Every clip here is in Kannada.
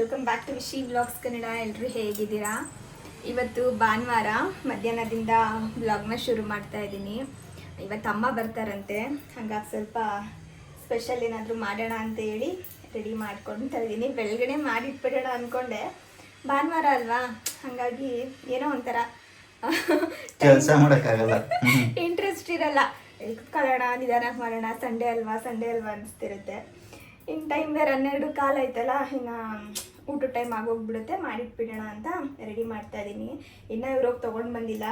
Welcome back to Vishi vlogs Kannada. ಎಲ್ಲರೂ ಹೇಗಿದ್ದೀರಾ? ಇವತ್ತು ಭಾನುವಾರ ಮಧ್ಯಾಹ್ನದಿಂದ ವ್ಲಾಗ್ನ ಶುರು ಮಾಡ್ತಾ ಇದ್ದೀನಿ. ಇವತ್ತು ಅಮ್ಮ ಬರ್ತಾರಂತೆ, ಹಾಗಾಗಿ ಸ್ವಲ್ಪ ಸ್ಪೆಷಲ್ ಏನಾದರೂ ಮಾಡೋಣ ಅಂತ ಹೇಳಿ ರೆಡಿ ಮಾಡ್ಕೊಳ್ತಾ ಇದ್ದೀನಿ. ಬೆಳಗಡೆ ಮಾಡಿಟ್ಬಿಡೋಣ ಅಂದ್ಕೊಂಡೆ, ಭಾನುವಾರ ಅಲ್ವಾ, ಹಾಗಾಗಿ ಏನೋ ಒಂಥರ ಕೆಲಸ ಮಾಡೋಕ್ಕಾಗಲ್ಲ, ಇಂಟ್ರೆಸ್ಟ್ ಇರಲ್ಲ. ಕುತ್ಕೊಳ್ಳೋಣ, ನಿಧಾನಕ್ಕೆ ಮಾಡೋಣ, ಸಂಡೇ ಅಲ್ವಾ ಅನಿಸ್ತಿರುತ್ತೆ. ಇನ್ನು ಟೈಮ್ ಬೇರೆ 12 ಕಾಲ ಆಯ್ತಲ್ಲ, ಇನ್ನು ಊಟ ಟೈಮ್ ಆಗೋಗ್ಬಿಡುತ್ತೆ. ಮಾಡಿಟ್ಬಿಡೋಣ ಅಂತ ರೆಡಿ ಮಾಡ್ತಾ ಇದ್ದೀನಿ. ಇನ್ನೂ ಇವ್ರೋಗಿ ತೊಗೊಂಡು ಬಂದಿಲ್ಲ,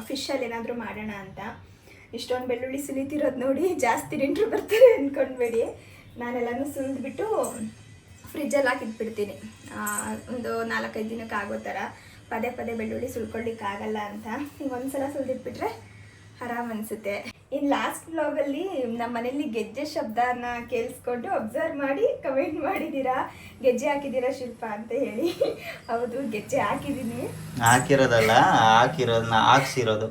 ಫಿಶಲ್ಲಿ ಏನಾದರೂ ಮಾಡೋಣ ಅಂತ. ಇಷ್ಟೊಂದು ಬೆಳ್ಳುಳ್ಳಿ ಸುಲಿತಿರೋದು ನೋಡಿ ಜಾಸ್ತಿ ನೆಂಟರು ಬರ್ತಾರೆ ಅಂದ್ಕೊಂಡ್ಬೇಡಿ. ನಾನೆಲ್ಲನೂ ಸುಲಿದ್ಬಿಟ್ಟು ಫ್ರಿಜ್ಜಲ್ಲಿ ಹಾಕಿಟ್ಬಿಡ್ತೀನಿ. ಒಂದು 4-5 ದಿನಕ್ಕೆ ಆಗೋ ಥರ. ಪದೇ ಪದೇ ಬೆಳ್ಳುಳ್ಳಿ ಸುಲ್ಕೊಳ್ಳಿಕ್ಕಾಗಲ್ಲ ಅಂತ ಈಗ ಒಂದ್ಸಲ ಸುಲಿದಿಟ್ಬಿಟ್ರೆ ಆರಾಮ್ ಅನಿಸುತ್ತೆ. ಇನ್ನು ಲಾಸ್ಟ್ ವ್ಲಾಗಲ್ಲಿ ನಮ್ಮ ಮನೇಲಿ ಗೆಜ್ಜೆ ಶಬ್ದನ ಕೇಳಿಸ್ಕೊಂಡು ಅಬ್ಸರ್ವ್ ಮಾಡಿ ಕಮೆಂಟ್ ಮಾಡಿದ್ದೀರಾ, ಗೆಜ್ಜೆ ಹಾಕಿದ್ದೀರಾ ಶಿಲ್ಪ ಅಂತ ಹೇಳಿ. ಹೌದು, ಗೆಜ್ಜೆ ಹಾಕಿದ್ದೀನಿ. ಹಾಕಿರೋದಲ್ಲ, ಹಾಕ್ಸಿರೋದು.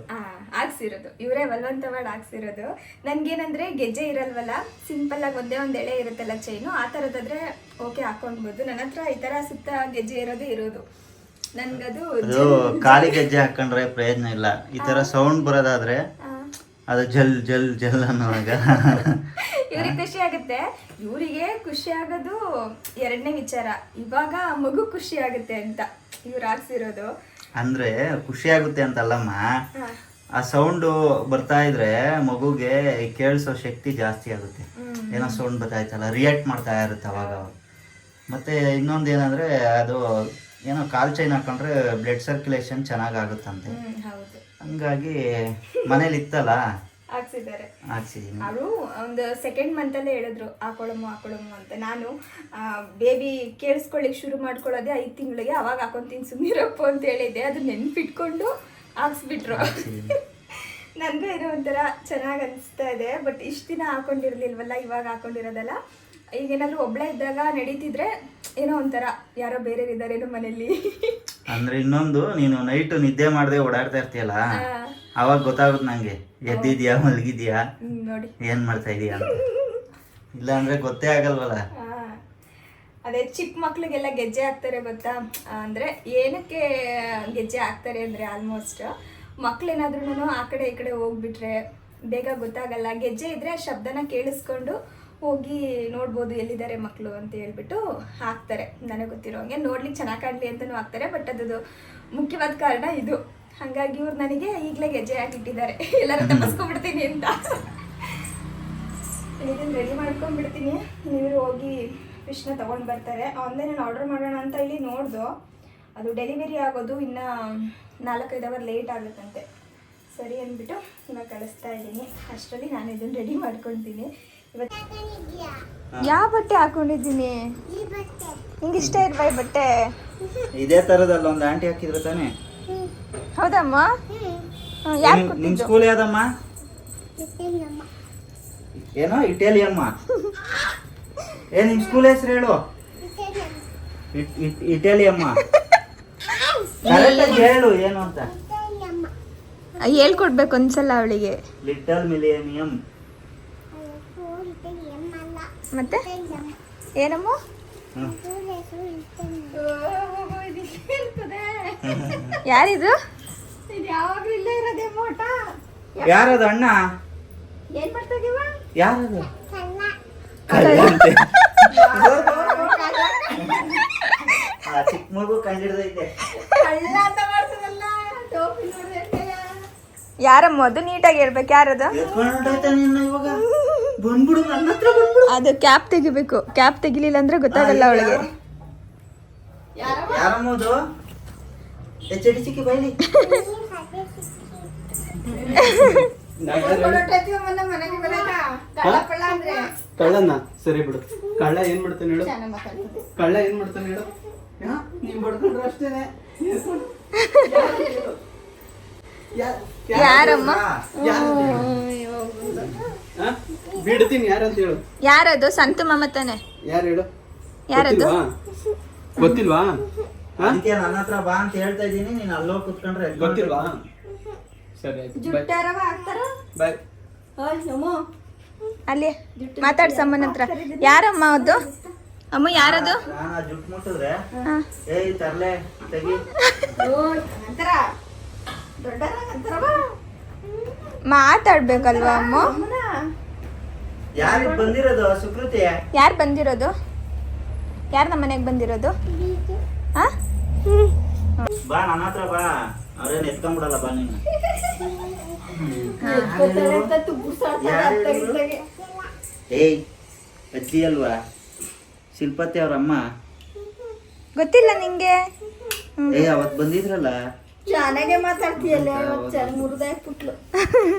ಇವರೇ ಬಲವಂತ ಮಾಡಿ ಹಾಕ್ಸಿರೋದು. ನನ್ಗೇನಂದ್ರೆ ಗೆಜ್ಜೆ ಇರಲ್ವಲ್ಲ, ಸಿಂಪಲ್ ಆಗಿ ಒಂದೇ ಎಳೆ ಇರುತ್ತಲ್ಲ ಚೈನು, ಆ ಥರದಾದ್ರೆ ಓಕೆ ಹಾಕೊಂಡ್ಬೋದು. ನನ್ನ ಹತ್ರ ಈ ಥರ ಸುತ್ತ ಗೆಜ್ಜೆ ಇರೋದು ನನ್ಗದು ಖಾಲಿ ಗೆಜ್ಜೆ ಹಾಕೊಂಡ್ರೆ ಪ್ರಯೋಜನ ಇಲ್ಲ. ಈ ತರ ಸೌಂಡ್ ಬರೋದಾದ್ರೆ ಅದು ಜಲ್ ಜಲ್ ಜಲ್ ಅನ್ನೋವಾಗ ಇವ್ರಿಗೆ ಖುಷಿ ಆಗುತ್ತೆ. ಇವರಿಗೆ ಖುಷಿ ಆಗೋದು ಎರಡನೇ ವಿಚಾರ, ಇವಾಗ ಮಗು ಖುಷಿ ಆಗುತ್ತೆ ಅಂತ ಇವ್ರು ಹಾಕ್ಸಿರೋದು. ಅಂದ್ರೆ ಖುಷಿ ಆಗುತ್ತೆ ಅಂತಲ್ಲಮ್ಮ, ಆ ಸೌಂಡು ಬರ್ತಾ ಇದ್ರೆ ಮಗುಗೆ ಕೇಳಿಸೋ ಶಕ್ತಿ ಜಾಸ್ತಿ ಆಗುತ್ತೆ. ಏನೋ ಸೌಂಡ್ ಬರ್ತಾಯ್ತಲ್ಲ, ರಿಯಾಕ್ಟ್ ಮಾಡ್ತಾ ಇರುತ್ತೆ ಅವಾಗ. ಮತ್ತೆ ಇನ್ನೊಂದು ಏನಂದ್ರೆ, ಅದು ಏನೋ ಕಾಲ್ ಚೈನ್ ಹಾಕೊಂಡ್ರೆ ಬ್ಲಡ್ ಸರ್ಕ್ಯುಲೇಷನ್ ಚೆನ್ನಾಗಿ ಆಗುತ್ತಂತೆ. ಹಂಗಾಗಿ ಮನೇಲಿ ಇತ್ತಲ್ಲ ಹಾಕ್ಸಿದ್ದೀನಿ. ಅವರು ಒಂದು ಸೆಕೆಂಡ್ ಮಂತಲ್ಲೇ ಹೇಳಿದ್ರು ಹಾಕೊಳ್ಳಮ್ಮ ಅಂತ. ನಾನು ಬೇಬಿ ಕೇಳಿಸ್ಕೊಳ್ಳಿಕ್ ಶುರು ಮಾಡ್ಕೊಳ್ಳೋದೆ 5 ತಿಂಗಳಿಗೆ, ಅವಾಗ ಹಾಕೊಂತೀನಿ ಸುಮ್ಮನಿರಪ್ಪ ಅಂತ ಹೇಳಿದ್ದೆ. ಅದು ನೆನ್ಪಿಟ್ಕೊಂಡು ಹಾಕ್ಸ್ಬಿಟ್ರು. ನನಗೂ ಏನೋ ಒಂಥರ ಚೆನ್ನಾಗಿ ಅನಿಸ್ತಾ ಇದೆ. ಬಟ್ ಇಷ್ಟು ದಿನ ಹಾಕೊಂಡಿರ್ಲಿಲ್ವಲ್ಲ, ಇವಾಗ ಹಾಕೊಂಡಿರೋದಲ್ಲ. ಈಗೇನಾದ್ರೂ ಒಬ್ಳೆ ಇದ್ದಾಗ ನಡೀತಿದ್ರೆ ಏನೋ ಒಂಥರ ಯಾರೋ ಬೇರೆ ಇದ್ದಾರೇನೋ ಮನೇಲಿ. ಅಂದ್ರೆ ಇನ್ನೊಂದು, ನೀನು ನೈಟ್ ನಿದ್ದೆ ಮಾಡದೆ ಓಡಾಡ್ತಾ ಇರ್ತೀಯಲ್ಲ, ಅವಾಗ ಗೊತ್ತಾಗುತ್ತೆ ನಂಗೆ ಎದ್ದಿದ್ಯಾ ಮಲಗಿದ್ಯಾ ನೋಡಿ ಏನ್ ಮಾಡ್ತಾ ಇದೀಯಾ ಅಂತ. ಇಲ್ಲ ಅಂದ್ರೆ ಗೊತ್ತೇ ಆಗಲ್ವಲ್ಲ. ಅದೇ ಚಿಕ್ಕ ಮಕ್ಳಿಗೆಲ್ಲ ಗೆಜ್ಜೆ ಹಾಕ್ತಾರೆ ಗೊತ್ತಾ. ಅಂದ್ರೆ ಏನಕ್ಕೆ ಗೆಜ್ಜೆ ಹಾಕ್ತಾರೆ ಅಂದ್ರೆ, ಆಲ್ಮೋಸ್ಟ್ ಮಕ್ಳೇನಾದ್ರೂ ಆ ಕಡೆ ಈ ಕಡೆ ಹೋಗ್ಬಿಟ್ರೆ ಬೇಗ ಗೊತ್ತಾಗಲ್ಲ. ಗೆಜ್ಜೆ ಇದ್ರೆ ಆ ಶಬ್ದನ ಕೇಳಿಸ್ಕೊಂಡು ಹೋಗಿ ನೋಡ್ಬೋದು ಎಲ್ಲಿದ್ದಾರೆ ಮಕ್ಕಳು ಅಂತ ಹೇಳ್ಬಿಟ್ಟು ಹಾಕ್ತಾರೆ. ನನಗೆ ಗೊತ್ತಿರೋ ಹಂಗೆ ನೋಡ್ಲಿಕ್ಕೆ ಚೆನ್ನಾಗಿ ಕಾಣಲಿ ಅಂತಲೂ ಹಾಕ್ತಾರೆ. ಬಟ್ ಅದು ಮುಖ್ಯವಾದ ಕಾರಣ ಇದು. ಹಾಗಾಗಿ ಇವ್ರು ನನಗೆ ಈಗಲೇ ಗೆಜ್ಜೆ ಹಾಕಿಟ್ಟಿದ್ದಾರೆ, ಎಲ್ಲರೂ ತಪ್ಪಿಸ್ಕೊಂಡ್ಬಿಡ್ತೀನಿ ಅಂತ. ಇದನ್ನು ರೆಡಿ ಮಾಡ್ಕೊಂಡ್ಬಿಡ್ತೀನಿ. ಇವರು ಹೋಗಿ ಫಿಶ್ನ ತೊಗೊಂಡು ಬರ್ತಾರೆ. ಆನ್ಲೈನ್ ಆರ್ಡರ್ ಮಾಡೋಣ ಅಂತ ಇಲ್ಲಿ ನೋಡ್ದು, ಅದು ಡೆಲಿವರಿ ಆಗೋದು ಇನ್ನು 4-5 ಅವರ್ ಲೇಟ್ ಆಗುತ್ತಂತೆ. ಸರಿ ಅಂದ್ಬಿಟ್ಟು ಇವಾಗ ಕಳಿಸ್ತಾ ಇದ್ದೀನಿ. ಅಷ್ಟರಲ್ಲಿ ನಾನು ಇದನ್ನು ರೆಡಿ ಮಾಡ್ಕೊತೀನಿ. ಯಾವ ಬಟ್ಟೆ ಹಾಕೊಂಡಿದ್ದೀನಿ? ನಿಂಗೆ ಇಷ್ಟ ಇರ್ಬಾಯ್ ಬಟ್ಟೆ ಇದೇ ತರದಲ್ಲ ಒಂದು ಆಂಟಿ ಹಾಕಿದ್ರು ತಾನೆ? ಹೌದಮ್ಮ. ನಿಮ್ ಸ್ಕೂಲ್ ಯಾವ್ದಮ್ಮ? ಏನೋ ಇಟಾಲಿಯಮ್ಮ. ನಿಮ್ ಸ್ಕೂಲ್ ಹೆಸರು ಹೇಳು. ಇಟಾಲಿಯಮ್ಮ. ಕರೆಕ್ಟಾಗಿ ಹೇಳು ಏನು ಅಂತ. ಹೇಳ್ಕೊಡ್ಬೇಕು ಒಂದ್ಸಲ ಅವಳಿಗೆ. Little millennium. ಮತ್ತೆ ಏನಮ್ಮ? ಯಾರಿದು? ಯಾವಾಗ್ಲೂ ಇಲ್ಲೇ ಇರೋದೇ ಮೋಟ. ಯಾರದು ಅಣ್ಣ? ಏನ್ ಮಾಡ್ತಾ ಇದೀವ? ಯಾರದು? ಚಿಕ್ಕ ಮಗು ಕಂಡಿಡ್ದೈತೆ. ಯಾರಮ್ಮ ಅದು? ನೀಟಾಗಿ ಹೇಳ್ಬೇಕು. ಯಾರದು? ಅದು ಕ್ಯಾಪ್ ತೆಗಿಬೇಕು. ಕ್ಯಾಪ್ ತೆಗಿಲಿಲ್ಲ ಅಂದ್ರೆ ಗೊತ್ತಾಗಲ್ಲ ಅವಳಿಗೆ. ಯಾರಮ್ಮದು? ಎಚ್ಚಡಿ ಚಿಕ್ಕಿ ಬೈಲಿ. ಕಳ್ಳನ್ನ ಸರಿ ಬಿಡು. ಕಳ್ಳ ಏನ್ ಮಾಡ್ತಾನೆ ಹೇಳು? ಕಳ್ಳ ಏನ್ ಮಾಡ್ತಾನೆ ಹೇಳು? ನೀವ್ ಬಡ್ಕೊಂಡ್ರೆ ಅಷ್ಟೇನೆ. ಯಾರಮ್ಮ? ಬಿಡ್ತೀನಿ. ಯಾರಂತ ಹೇಳು. ಯಾರದು? ಸಂತು ಮಮತಾನೆ. ಯಾರು ಹೇಳು? ಯಾರದು? ಗೊತ್ತಿಲ್ವಾ? ಅದಕ್ಕೆ ನನ್ನ ಹತ್ರ ಬಾ ಅಂತ ಹೇಳ್ತಾ ಇದ್ದೀನಿ. ನೀನು ಅಲ್ಲೋ ಕುತ್ಕೊಂಡ್ರೆ ಗೊತ್ತಿಲ್ವಾ? ಸರಿ ಆಯ್ತು, ಬಾಯ್. ಅಲ್ಲಿ ಮಾತಾಡ್ಸಮ್ಮನ ಹತ್ರ. ಯಾರಮ್ಮ ಅದು? ಅಮ್ಮ ಯಾರದು? ನಾನು ಆ ಜುಟ್ಟು ಮುಟ್ಟಿದ್ರೆ ಏಯ್ ತರ್ಲೆ ತೆಗಿ ಮಾತಾಡ್ಬೇಕಲ್ವಾ ಅಮ್ಮ? ಯಾರಿಗೆ ಬಂದಿರೋದು ಸುಕೃತಿ? ಯಾರು ಬಂದಿರೋದು? ಯಾರು ನಮ್ಮ ಮನೆಗೆ ಬಂದಿರೋದು? ಆ? ಬಾ ನನ್ನ ಹತ್ರ ಬಾ, ಅವ್ರೇನು ಎತ್ಕೊಂಡ್ಬಿಡಲ್ಲ ಬಾ ನೀನು. ಏಯ್ ಅಜ್ಜಿ ಅಲ್ವಾ ಶಿಲ್ಪತಿ ಅವ್ರಮ್ಮ? ಗೊತ್ತಿಲ್ಲ ನಿಂಗೆ? ಏಯ್ ಅವತ್ತು ಬಂದಿದ್ರಲ್ಲ. ಚೆನ್ನಾಗೆ ಮಾತಾಡ್ತೀಯಲ್ಲ, ಮುರಿದಾಕ್ಬಿಟ್ಲು.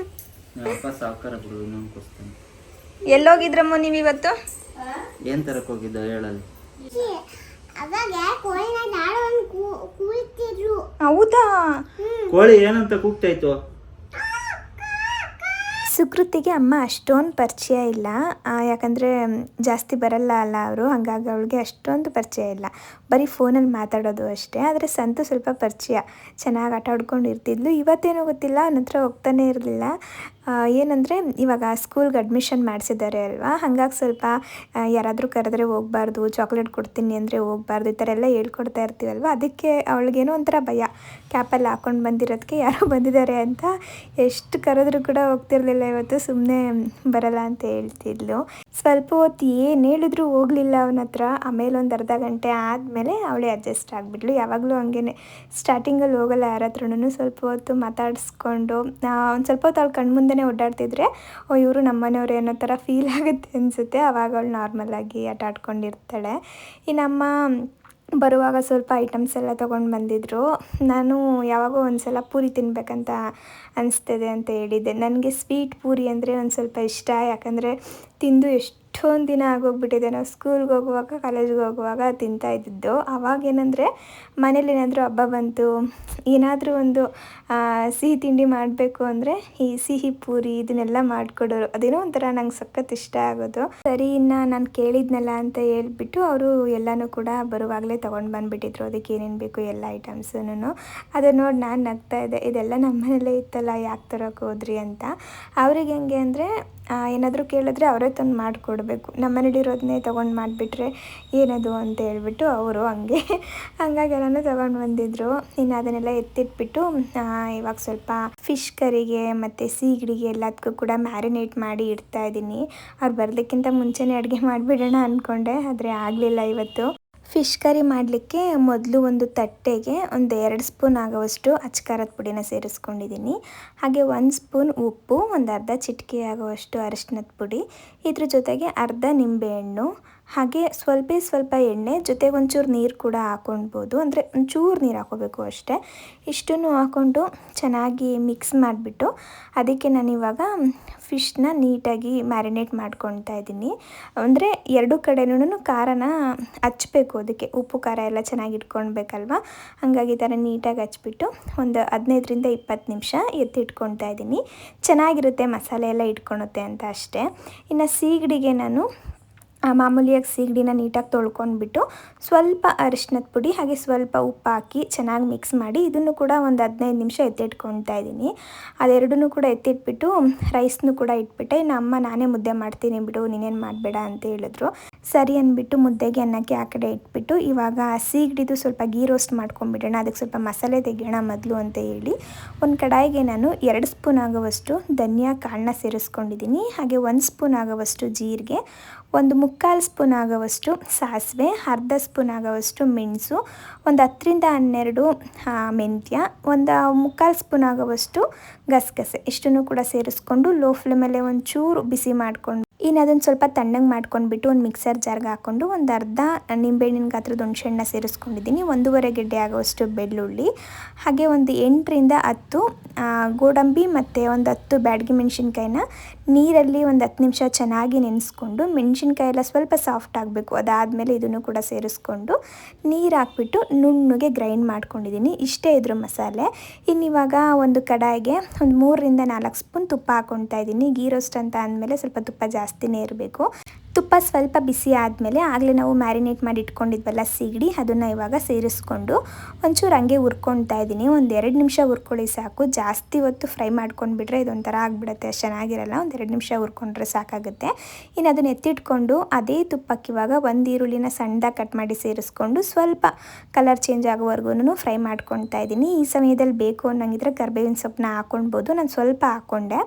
ವಾಪಸ್ ಸಾವ್ಕಾರ ಬಿಡು, ಇನ್ನೊಂದು ಕೊಡ್ತಾನೆ. ಎಲ್ಲೋಗಿದ್ರಮ್ಮ ನೀವು ಇವತ್ತು? ಏನ್ ತರಕ್ ಹೋಗಿದ್ದ ಹೇಳಲ್ಲಿ? ಹೌದಾ? ಕೋಳಿ ಏನಂತ ಕೂಗ್ತಾಯ್ತು? ಸುಕೃತಿಗೆ ಅಮ್ಮ ಅಷ್ಟೊಂದು ಪರಿಚಯ ಇಲ್ಲ, ಯಾಕಂದರೆ ಜಾಸ್ತಿ ಬರಲ್ಲ ಅಲ್ಲ ಅವರು, ಹಾಗಾಗಿ ಅವಳಿಗೆ ಅಷ್ಟೊಂದು ಪರಿಚಯ ಇಲ್ಲ, ಬರೀ ಫೋನಲ್ಲಿ ಮಾತಾಡೋದು ಅಷ್ಟೇ. ಆದರೆ ಸಂತು ಸ್ವಲ್ಪ ಪರಿಚಯ, ಚೆನ್ನಾಗಿ ಆಟ ಆಡ್ಕೊಂಡು ಇರ್ತಿದ್ಲು. ಇವತ್ತೇನೋ ಗೊತ್ತಿಲ್ಲ, ನನ್ನ ಹತ್ರ ಹೋಗ್ತಾನೆ ಇರಲಿಲ್ಲ. ಏನಂದರೆ ಇವಾಗ ಸ್ಕೂಲ್ಗೆ ಅಡ್ಮಿಷನ್ ಮಾಡಿಸಿದ್ದಾರೆ ಅಲ್ವಾ, ಹಾಗಾಗಿ ಸ್ವಲ್ಪ ಯಾರಾದರೂ ಕರೆದ್ರೆ ಹೋಗ್ಬಾರ್ದು, ಚಾಕ್ಲೇಟ್ ಕೊಡ್ತೀನಿ ಅಂದರೆ ಹೋಗ್ಬಾರ್ದು, ಈ ಥರ ಎಲ್ಲ ಹೇಳ್ಕೊಡ್ತಾ ಇರ್ತೀವಲ್ವ, ಅದಕ್ಕೆ ಅವಳಿಗೇನೋ ಒಂಥರ ಭಯ. ಕ್ಯಾಪಲ್ಲಿ ಹಾಕ್ಕೊಂಡು ಬಂದಿರೋದಕ್ಕೆ ಯಾರೋ ಬಂದಿದ್ದಾರೆ ಅಂತ ಎಷ್ಟು ಕರೆದ್ರೂ ಕೂಡ ಹೋಗ್ತಿರ್ಲಿಲ್ಲ. ಇವತ್ತು ಸುಮ್ಮನೆ ಬರಲ್ಲ ಅಂತ ಹೇಳ್ತಿದ್ಲು. ಸ್ವಲ್ಪ ಹೊತ್ತು ಏನು ಹೇಳಿದ್ರು ಹೋಗಲಿಲ್ಲ ಅವನ ಹತ್ರ. ಆಮೇಲೆ ಒಂದು ಅರ್ಧ ಗಂಟೆ ಆದಮೇಲೆ ಅವಳೇ ಅಡ್ಜಸ್ಟ್ ಆಗಿಬಿಟ್ಲು. ಯಾವಾಗಲೂ ಹಂಗೇ ಸ್ಟಾರ್ಟಿಂಗಲ್ಲಿ ಹೋಗಲ್ಲ ಯಾರ ಹತ್ರನೂ, ಸ್ವಲ್ಪ ಹೊತ್ತು ಮಾತಾಡಿಸ್ಕೊಂಡು ಒಂದು ಸ್ವಲ್ಪ ಹೊತ್ತು ಅವಳು ಕಣ್ಮುಂದೆ ಓಡಾಡ್ತಿದ್ರೆ ಇವರು ನಮ್ಮನೆಯವರು ಅನ್ನೋ ಥರ ಫೀಲ್ ಆಗುತ್ತೆ ಅನಿಸುತ್ತೆ. ಆವಾಗ ಅವಳು ನಾರ್ಮಲಾಗಿ ಆಟ ಆಡ್ಕೊಂಡಿರ್ತಾಳೆ. ಇನ್ನಮ್ಮ ಬರುವಾಗ ಸ್ವಲ್ಪ ಐಟಮ್ಸ್ ಎಲ್ಲ ತೊಗೊಂಡು ಬಂದಿದ್ದರು. ನಾನು ಯಾವಾಗೋ ಒಂದು ಸಲ ಪೂರಿ ತಿನ್ನಬೇಕಂತ ಅನಿಸ್ತಿದೆ ಅಂತ ಹೇಳಿದ್ದೆ. ನನಗೆ ಸ್ವೀಟ್ ಪೂರಿ ಅಂದರೆ ಒಂದು ಸ್ವಲ್ಪ ಇಷ್ಟ, ಯಾಕಂದರೆ ತಿಂದು ಎಷ್ಟೊಂದು ದಿನ ಆಗೋಗ್ಬಿಟ್ಟಿದೆ. ನಾವು ಸ್ಕೂಲ್ಗೆ ಹೋಗುವಾಗ ಕಾಲೇಜ್ಗೆ ಹೋಗುವಾಗ ತಿಂತಾ ಇದ್ದಿದ್ದು. ಆವಾಗೇನೆಂದರೆ ಮನೇಲಿ ಏನಾದರೂ ಹಬ್ಬ ಬಂತು, ಏನಾದರೂ ಒಂದು ಸಿಹಿ ತಿಂಡಿ ಮಾಡಬೇಕು ಅಂದರೆ ಈ ಸಿಹಿ ಪೂರಿ ಇದನ್ನೆಲ್ಲ ಮಾಡಿಕೊಡೋರು. ಅದೇನೋ ಒಂಥರ ನಂಗೆ ಸಖತ್ ಇಷ್ಟ ಆಗೋದು. ಸರಿ ಇನ್ನು ನಾನು ಕೇಳಿದ್ನಲ್ಲ ಅಂತ ಹೇಳ್ಬಿಟ್ಟು ಅವರು ಎಲ್ಲನೂ ಕೂಡ ಬರುವಾಗಲೇ ತೊಗೊಂಡು ಬಂದುಬಿಟ್ಟಿದ್ರು, ಅದಕ್ಕೆ ಏನೇನು ಬೇಕು ಎಲ್ಲ ಐಟಮ್ಸೂ. ಅದನ್ನು ನೋಡಿ ನಾನು ನಗ್ತಾ ಇದ್ದೆ, ಇದೆಲ್ಲ ನಮ್ಮ ಮನೇಲೇ ಇತ್ತಲ್ಲ, ಯಾಕೆ ತರೋಕೆ ಹೋದ್ರಿ ಅಂತ. ಅವ್ರಿಗೆ ಹೆಂಗೆ ಅಂದರೆ ಏನಾದರೂ ಕೇಳಿದ್ರೆ ಅವರೇ ತಂದು ಮಾಡಿಕೊಡ್ಬೇಕು, ನಮ್ಮ ಮನೇಲಿರೋದನ್ನೇ ತೊಗೊಂಡು ಮಾಡಿಬಿಟ್ರೆ ಏನದು ಅಂತ ಹೇಳ್ಬಿಟ್ಟು ಅವರು ಹಂಗಾಗಿ ಎಲ್ಲನೂ ತೊಗೊಂಡು ಬಂದಿದ್ರು. ಇನ್ನು ಅದನ್ನೆಲ್ಲ ಎತ್ತಿಟ್ಬಿಟ್ಟು ಇವಾಗ ಸ್ವಲ್ಪ ಫಿಶ್ ಕರಿಗೆ ಮತ್ತು ಸೀಗಡಿಗೆ ಎಲ್ಲದಕ್ಕೂ ಕೂಡ ಮ್ಯಾರಿನೇಟ್ ಮಾಡಿ ಇಡ್ತಾ ಇದ್ದೀನಿ. ಅವ್ರು ಬರಲಿಕ್ಕಿಂತ ಮುಂಚೆನೇ ಅಡುಗೆ ಮಾಡಿಬಿಡೋಣ ಅಂದ್ಕೊಂಡೆ, ಆದರೆ ಆಗಲಿಲ್ಲ ಇವತ್ತು. ಫಿಶ್ ಕರಿ ಮಾಡಲಿಕ್ಕೆ ಮೊದಲು ಒಂದು ತಟ್ಟೆಗೆ ಒಂದು 2 ಸ್ಪೂನ್ ಆಗುವಷ್ಟು ಅಚ್ಕಾರದ ಪುಡಿನ ಸೇರಿಸ್ಕೊಂಡಿದ್ದೀನಿ. ಹಾಗೆ 1 ಸ್ಪೂನ್ ಉಪ್ಪು, ಒಂದು ಅರ್ಧ ಚಿಟಿಕೆ ಆಗುವಷ್ಟು ಅರಿಶಿನದ ಪುಡಿ, ಇದ್ರ ಜೊತೆಗೆ ಅರ್ಧ ನಿಂಬೆಹಣ್ಣು, ಹಾಗೆ ಸ್ವಲ್ಪ ಎಣ್ಣೆ, ಜೊತೆಗೆ ಒಂಚೂರು ನೀರು ಕೂಡ ಹಾಕ್ಕೊಳ್ಬೋದು, ಅಂದರೆ ಒಂಚೂರು ನೀರು ಹಾಕ್ಕೋಬೇಕು ಅಷ್ಟೇ. ಇಷ್ಟನ್ನು ಹಾಕ್ಕೊಂಡು ಚೆನ್ನಾಗಿ ಮಿಕ್ಸ್ ಮಾಡಿಬಿಟ್ಟು ಅದಕ್ಕೆ ನಾನಿವಾಗ ಫಿಶ್ನ ನೀಟಾಗಿ ಮ್ಯಾರಿನೇಟ್ ಮಾಡ್ಕೊಳ್ತಾ ಇದ್ದೀನಿ. ಅಂದರೆ 2 ಕಡೆನೂ ಖಾರನ ಹಚ್ಚಬೇಕು, ಅದಕ್ಕೆ ಉಪ್ಪು ಖಾರ ಎಲ್ಲ ಚೆನ್ನಾಗಿ ಇಟ್ಕೊಳ್ಬೇಕಲ್ವ, ಹಾಗಾಗಿ ಈ ಥರ ನೀಟಾಗಿ ಹಚ್ಬಿಟ್ಟು ಒಂದು 15ರಿಂದ 20 ನಿಮಿಷ ಎತ್ತಿಟ್ಕೊಳ್ತಾ ಇದ್ದೀನಿ. ಚೆನ್ನಾಗಿರುತ್ತೆ, ಮಸಾಲೆ ಎಲ್ಲ ಇಟ್ಕೊಳುತ್ತೆ ಅಂತ ಅಷ್ಟೇ. ಇನ್ನು ಸೀಗಡಿಗೆ ನಾನು ಮಾಮೂಲಿಯಾಗಿ ಸೀಗಡಿನ ನೀಟಾಗಿ ತೊಳ್ಕೊಂಡ್ಬಿಟ್ಟು ಸ್ವಲ್ಪ ಅರಿಶಿನದ ಪುಡಿ ಹಾಗೆ ಸ್ವಲ್ಪ ಉಪ್ಪು ಹಾಕಿ ಚೆನ್ನಾಗಿ ಮಿಕ್ಸ್ ಮಾಡಿ ಇದನ್ನು ಕೂಡ ಒಂದು 15 ನಿಮಿಷ ಎತ್ತಿಟ್ಕೊಳ್ತಾ ಇದ್ದೀನಿ. ಅದೆರಡನ್ನೂ ಕೂಡ ಎತ್ತಿಟ್ಬಿಟ್ಟು ರೈಸ್ನು ಕೂಡ ಇಟ್ಬಿಟ್ಟೆ. ಇನ್ನು ಅಮ್ಮ ನಾನೇ ಮುದ್ದೆ ಮಾಡ್ತೀನಿ ಬಿಡು, ನೀನೇನು ಮಾಡಬೇಡ ಅಂತ ಹೇಳಿದ್ರು. ಸರಿ ಅಂದ್ಬಿಟ್ಟು ಮುದ್ದೆಗೆ ಅನ್ನಕ್ಕೆ ಆ ಕಡೆ ಇಟ್ಬಿಟ್ಟು ಇವಾಗ ಸೀಗಡಿದು ಸ್ವಲ್ಪ ಗೀ ರೋಸ್ಟ್ ಮಾಡ್ಕೊಂಡ್ಬಿಡೋಣ, ಅದಕ್ಕೆ ಸ್ವಲ್ಪ ಮಸಾಲೆ ತೆಗೆಯೋಣ ಮೊದಲು ಅಂತ ಹೇಳಿ ಒಂದು ಕಡಾಯಿಗೆ ನಾನು 2 ಸ್ಪೂನ್ ಆಗುವಷ್ಟು ಧನಿಯಾ ಕಾಳನ್ನ ಸೇರಿಸ್ಕೊಂಡಿದ್ದೀನಿ. ಹಾಗೆ 1 ಸ್ಪೂನ್ ಆಗುವಷ್ಟು ಜೀರಿಗೆ, 1/4 ಸ್ಪೂನ್ ಆಗುವಷ್ಟು ಸಾಸಿವೆ, ಅರ್ಧ ಸ್ಪೂನ್ ಆಗುವಷ್ಟು ಮೆಣಸು, ಒಂದು 10ರಿಂದ 12 ಮೆಂತ್ಯ, ಒಂದು 1/4 ಸ್ಪೂನ್ ಆಗುವಷ್ಟು ಗಸಗಸೆ, ಇಷ್ಟನ್ನು ಕೂಡ ಸೇರಿಸ್ಕೊಂಡು ಲೋ ಫ್ಲೇಮಲ್ಲೇ ಒಂಚೂರು ಬಿಸಿ ಮಾಡಿಕೊಂಡು ಇನ್ನು ಅದನ್ನು ಸ್ವಲ್ಪ ತಣ್ಣಗೆ ಮಾಡ್ಕೊಂಡ್ಬಿಟ್ಟು ಒಂದು ಮಿಕ್ಸರ್ ಜಾರ್ಗೆ ಹಾಕ್ಕೊಂಡು ಒಂದು ಅರ್ಧ ನಿಂಬೆಹಣ್ಣಿನ ಗಾತ್ರದ ಹುಣಸೆಹಣ್ಣ ಸೇರಿಸ್ಕೊಂಡಿದ್ದೀನಿ, 1.5 ಗೆಡ್ಡೆ ಆಗುವಷ್ಟು ಬೆಳ್ಳುಳ್ಳಿ, ಹಾಗೆ ಒಂದು 8ರಿಂದ 10 ಗೋಡಂಬಿ ಮತ್ತು ಒಂದು 10 ಬ್ಯಾಡಗಿ ಮೆಣಸಿನ್ಕಾಯಿನ ನೀರಲ್ಲಿ ಒಂದು 10 ನಿಮಿಷ ಚೆನ್ನಾಗಿ ನೆನೆಸ್ಕೊಂಡು, ಮೆಣಸಿನ್ಕಾಯಿ ಎಲ್ಲ ಸ್ವಲ್ಪ ಸಾಫ್ಟ್ ಆಗಬೇಕು, ಅದಾದಮೇಲೆ ಇದನ್ನು ಕೂಡ ಸೇರಿಸ್ಕೊಂಡು ನೀರು ಹಾಕ್ಬಿಟ್ಟು ನುಣ್ಣಗೆ ಗ್ರೈಂಡ್ ಮಾಡ್ಕೊಂಡಿದ್ದೀನಿ. ಇಷ್ಟೇ ಇದ್ರ ಮಸಾಲೆ. ಇನ್ನಿವಾಗ ಒಂದು ಕಡಾಯಿಗೆ ಒಂದು 3ರಿಂದ 4 ಸ್ಪೂನ್ ತುಪ್ಪ ಹಾಕ್ಕೊಳ್ತಾ ಇದ್ದೀನಿ. ಗೀ ರೋಸ್ಟ್ ಅಂತ ಅಂದಮೇಲೆ ಸ್ವಲ್ಪ ತುಪ್ಪ ಜಾಸ್ತಿನೇ ಇರಬೇಕು. ತುಪ್ಪ ಸ್ವಲ್ಪ ಬಿಸಿ ಆದಮೇಲೆ ಆಗಲೇ ನಾವು ಮ್ಯಾರಿನೇಟ್ ಮಾಡಿ ಇಟ್ಕೊಂಡಿದ್ವಲ್ಲ ಸೀಗಡಿ, ಅದನ್ನು ಇವಾಗ ಸೇರಿಸ್ಕೊಂಡು ಒಂಚೂರು ಹಂಗೆ ಹುರ್ಕೊಳ್ತಾ ಇದ್ದೀನಿ. ಒಂದು 2 ನಿಮಿಷ ಹುರ್ಕೊಳ್ಳಿ ಸಾಕು. ಜಾಸ್ತಿ ಹೊತ್ತು ಫ್ರೈ ಮಾಡ್ಕೊಂಡ್ಬಿಟ್ರೆ ಇದೊಂಥರ ಆಗಿಬಿಡುತ್ತೆ, ಚೆನ್ನಾಗಿರಲ್ಲ. ಒಂದು 2 ನಿಮಿಷ ಹುರ್ಕೊಂಡ್ರೆ ಸಾಕಾಗುತ್ತೆ. ಇನ್ನು ಅದನ್ನು ಎತ್ತಿಟ್ಕೊಂಡು ಅದೇ ತುಪ್ಪಕ್ಕೆ ಇವಾಗ ಒಂದು ಈರುಳ್ಳಿನ ಸಣ್ಣದಾಗಿ ಕಟ್ ಮಾಡಿ ಸೇರಿಸ್ಕೊಂಡು ಸ್ವಲ್ಪ ಕಲರ್ ಚೇಂಜ್ ಆಗೋವರೆಗೂ ಫ್ರೈ ಮಾಡ್ಕೊಳ್ತಾ ಇದ್ದೀನಿ. ಈ ಸಮಯದಲ್ಲಿ ಬೇಕು ಅನ್ನಂಗಿದ್ರೆ ಕರಿಬೇವಿನ ಸೊಪ್ಪನ್ನ ಹಾಕ್ಕೊಳ್ಬೋದು. ನಾನು ಸ್ವಲ್ಪ ಹಾಕ್ಕೊಂಡೆ.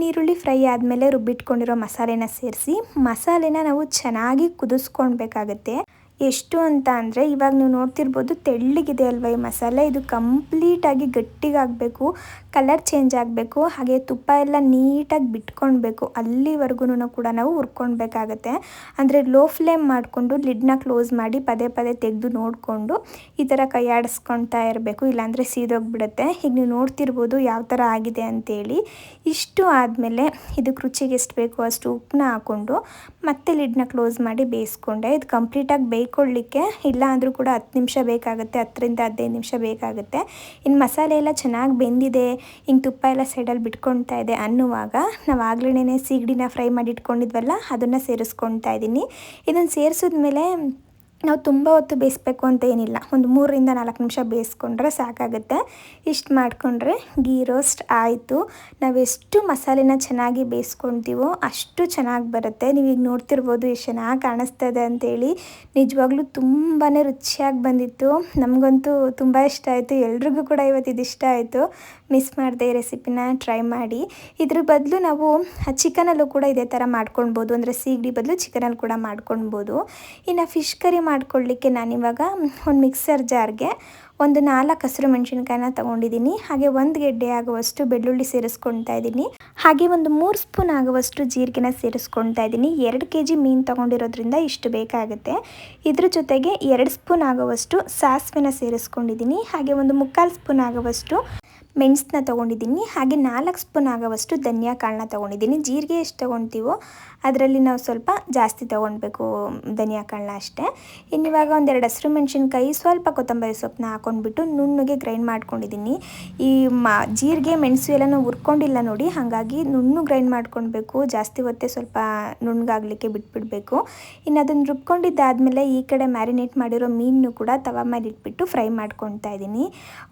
ಈರುಳ್ಳಿ ಫ್ರೈ ಆದಮೇಲೆ ರುಬ್ಬಿಟ್ಕೊಂಡಿರೋ ಮಸಾಲೆನ ಸೇರಿಸಿ ಮಸಾಲೆನ ನಾವು ಚೆನ್ನಾಗಿ ಕುದಿಸ್ಕೊಳ್ಬೇಕಾಗತ್ತೆ. ಎಷ್ಟು ಅಂತ ಅಂದರೆ ಇವಾಗ ನೀವು ನೋಡ್ತಿರ್ಬೋದು ತೆಳ್ಳಗಿದೆ ಅಲ್ವ ಈ ಮಸಾಲೆ, ಇದು ಕಂಪ್ಲೀಟಾಗಿ ಗಟ್ಟಿಗಾಗಬೇಕು, ಕಲರ್ ಚೇಂಜ್ ಆಗಬೇಕು, ಹಾಗೆ ತುಪ್ಪ ಎಲ್ಲ ನೀಟಾಗಿ ಬಿಟ್ಕೊಳ್ಬೇಕು. ಅಲ್ಲಿವರೆಗೂ ಕೂಡ ನಾವು ಹುರ್ಕೊಳ್ಬೇಕಾಗತ್ತೆ. ಅಂದರೆ ಲೋ ಫ್ಲೇಮ್ ಮಾಡಿಕೊಂಡು ಲಿಡ್ನ ಕ್ಲೋಸ್ ಮಾಡಿ ಪದೇ ಪದೇ ತೆಗೆದು ನೋಡಿಕೊಂಡು ಈ ಥರ ಕೈ ಆಡಿಸ್ಕೊಳ್ತಾ ಇರಬೇಕು, ಇಲ್ಲಾಂದರೆ ಸೀದೋಗಿಬಿಡುತ್ತೆ. ಈಗ ನೀವು ನೋಡ್ತಿರ್ಬೋದು ಯಾವ ಥರ ಆಗಿದೆ ಅಂತೇಳಿ. ಇಷ್ಟು ಆದಮೇಲೆ ಇದಕ್ಕೆ ರುಚಿಗೆ ಎಷ್ಟು ಬೇಕೋ ಅಷ್ಟು ಉಪ್ಪನ್ನ ಹಾಕ್ಕೊಂಡು ಮತ್ತೆ ಲಿಡ್ನ ಕ್ಲೋಸ್ ಮಾಡಿ ಬೇಯಿಸ್ಕೊಂಡೆ. ಇದು ಕಂಪ್ಲೀಟಾಗಿ ಬೇಯ್ಕೊಳ್ಳಿಕ್ಕೆ ಇಲ್ಲ ಅಂದರೂ ಕೂಡ 10 ನಿಮಿಷ ಬೇಕಾಗುತ್ತೆ, 10 ರಿಂದ 15 ನಿಮಿಷ ಬೇಕಾಗುತ್ತೆ. ಇನ್ನು ಮಸಾಲೆ ಎಲ್ಲ ಚೆನ್ನಾಗಿ ಬೆಂದಿದೆ, ಹಿಂಗೆ ತುಪ್ಪ ಎಲ್ಲ ಸೈಡಲ್ಲಿ ಬಿಟ್ಕೊಳ್ತಾ ಇದೆ ಅನ್ನುವಾಗ ನಾವು ಆಗ್ಲೇ ಸೀಗಡಿನ ಫ್ರೈ ಮಾಡಿ ಇಟ್ಕೊಂಡಿದ್ವಲ್ಲ ಅದನ್ನು ಸೇರಿಸ್ಕೊಳ್ತಾ ಇದ್ದೀನಿ. ಇದನ್ನು ಸೇರಿಸಿದ್ಮೇಲೆ ನಾವು ತುಂಬ ಹೊತ್ತು ಬೇಯಿಸ್ಬೇಕು ಅಂತ ಏನಿಲ್ಲ, ಒಂದು 3 ರಿಂದ 4 ನಿಮಿಷ ಬೇಯಿಸ್ಕೊಂಡ್ರೆ ಸಾಕಾಗುತ್ತೆ. ಇಷ್ಟು ಮಾಡಿಕೊಂಡ್ರೆ ಗೀ ರೋಸ್ಟ್ ಆಯಿತು. ನಾವೆಷ್ಟು ಮಸಾಲೆನ ಚೆನ್ನಾಗಿ ಬೇಯಿಸ್ಕೊಳ್ತೀವೋ ಅಷ್ಟು ಚೆನ್ನಾಗಿ ಬರುತ್ತೆ. ನೀವೀಗ ನೋಡ್ತಿರ್ಬೋದು ಎಷ್ಟು ಚೆನ್ನಾಗಿ ಕಾಣಿಸ್ತಾ ಇದೆ ಅಂತೇಳಿ. ನಿಜವಾಗ್ಲೂ ತುಂಬಾ ರುಚಿಯಾಗಿ ಬಂದಿತ್ತು. ನಮಗಂತೂ ತುಂಬ ಇಷ್ಟ ಆಯಿತು, ಎಲ್ರಿಗೂ ಕೂಡ ಇವತ್ತು ಇದು ಇಷ್ಟ ಆಯಿತು. ಮಿಸ್ ಮಾಡದೆ ಈ ರೆಸಿಪಿನ ಟ್ರೈ ಮಾಡಿ. ಇದ್ರ ಬದಲು ನಾವು ಚಿಕನಲ್ಲೂ ಕೂಡ ಇದೇ ಥರ ಮಾಡ್ಕೊಳ್ಬೋದು, ಅಂದರೆ ಸೀಗಡಿ ಬದಲು ಚಿಕನಲ್ಲಿ ಕೂಡ ಮಾಡ್ಕೊಳ್ಬೋದು. ಇನ್ನು ಫಿಶ್ ಕರಿ ಮಾಡ್ಕೊಳ್ಳಿಕ್ಕೆ ನಾನಿವಾಗ ಒಂದು ಮಿಕ್ಸರ್ ಜಾರ್ಗೆ ಒಂದು 4 ಹಸಿರು ಮೆಣಸಿನ್ಕಾಯಿನ ತೊಗೊಂಡಿದ್ದೀನಿ. ಹಾಗೆ 1 ಗೆಡ್ಡೆ ಆಗುವಷ್ಟು ಬೆಳ್ಳುಳ್ಳಿ ಸೇರಿಸ್ಕೊಳ್ತಾ ಇದ್ದೀನಿ. ಹಾಗೆ ಒಂದು 3 ಸ್ಪೂನ್ ಆಗುವಷ್ಟು ಜೀರಿಗೆನ ಸೇರಿಸ್ಕೊಳ್ತಾ ಇದ್ದೀನಿ. 2 kg ಮೀನು ತೊಗೊಂಡಿರೋದ್ರಿಂದ ಇಷ್ಟು ಬೇಕಾಗುತ್ತೆ. ಇದ್ರ ಜೊತೆಗೆ 2 ಸ್ಪೂನ್ ಆಗುವಷ್ಟು ಸಾಸಿವೆನ ಸೇರಿಸ್ಕೊಂಡಿದ್ದೀನಿ. ಹಾಗೆ ಒಂದು 3/4 ಸ್ಪೂನ್ ಆಗುವಷ್ಟು ಮೆಣಸನ್ನ ತೊಗೊಂಡಿದ್ದೀನಿ. ಹಾಗೆ 4 ಸ್ಪೂನ್ ಆಗೋವಷ್ಟು ಧನಿಯಾ ಕಾಳನ್ನ ತೊಗೊಂಡಿದ್ದೀನಿ. ಜೀರಿಗೆ ಎಷ್ಟು ತೊಗೊಳ್ತೀವೋ ಅದರಲ್ಲಿ ನಾವು ಸ್ವಲ್ಪ ಜಾಸ್ತಿ ತೊಗೊಳ್ಬೇಕು ಧನಿಯಾ ಕಾಳನ್ನ ಅಷ್ಟೇ. ಇನ್ನಿವಾಗ 1-2 ಹಸಿರು ಮೆಣಸಿನ್ಕಾಯಿ, ಸ್ವಲ್ಪ ಕೊತ್ತಂಬರಿ ಸೊಪ್ಪನ್ನ ಹಾಕ್ಕೊಂಡ್ಬಿಟ್ಟು ನುಣ್ಣಗೆ ಗ್ರೈಂಡ್ ಮಾಡ್ಕೊಂಡಿದ್ದೀನಿ. ಈ ಜೀರಿಗೆ ಮೆಣಸು ಎಲ್ಲನೂ ಹುರ್ಕೊಂಡಿಲ್ಲ ನೋಡಿ, ಹಾಗಾಗಿ ನುಣ್ಣು ಗ್ರೈಂಡ್ ಮಾಡ್ಕೊಳ್ಬೇಕು. ಜಾಸ್ತಿ ಹೊತ್ತೆ ಸ್ವಲ್ಪ ನುಣ್ಣಗಾಗಲಿಕ್ಕೆ ಬಿಟ್ಬಿಡಬೇಕು. ಇನ್ನು ಅದನ್ನು ರುಬ್ಕೊಂಡಿದ್ದಾದಮೇಲೆ ಈ ಕಡೆ ಮ್ಯಾರಿನೇಟ್ ಮಾಡಿರೋ ಮೀನು ಕೂಡ ತವ ಮೇಲೆ ಇಟ್ಬಿಟ್ಟು ಫ್ರೈ ಮಾಡ್ಕೊಳ್ತಾ ಇದ್ದೀನಿ.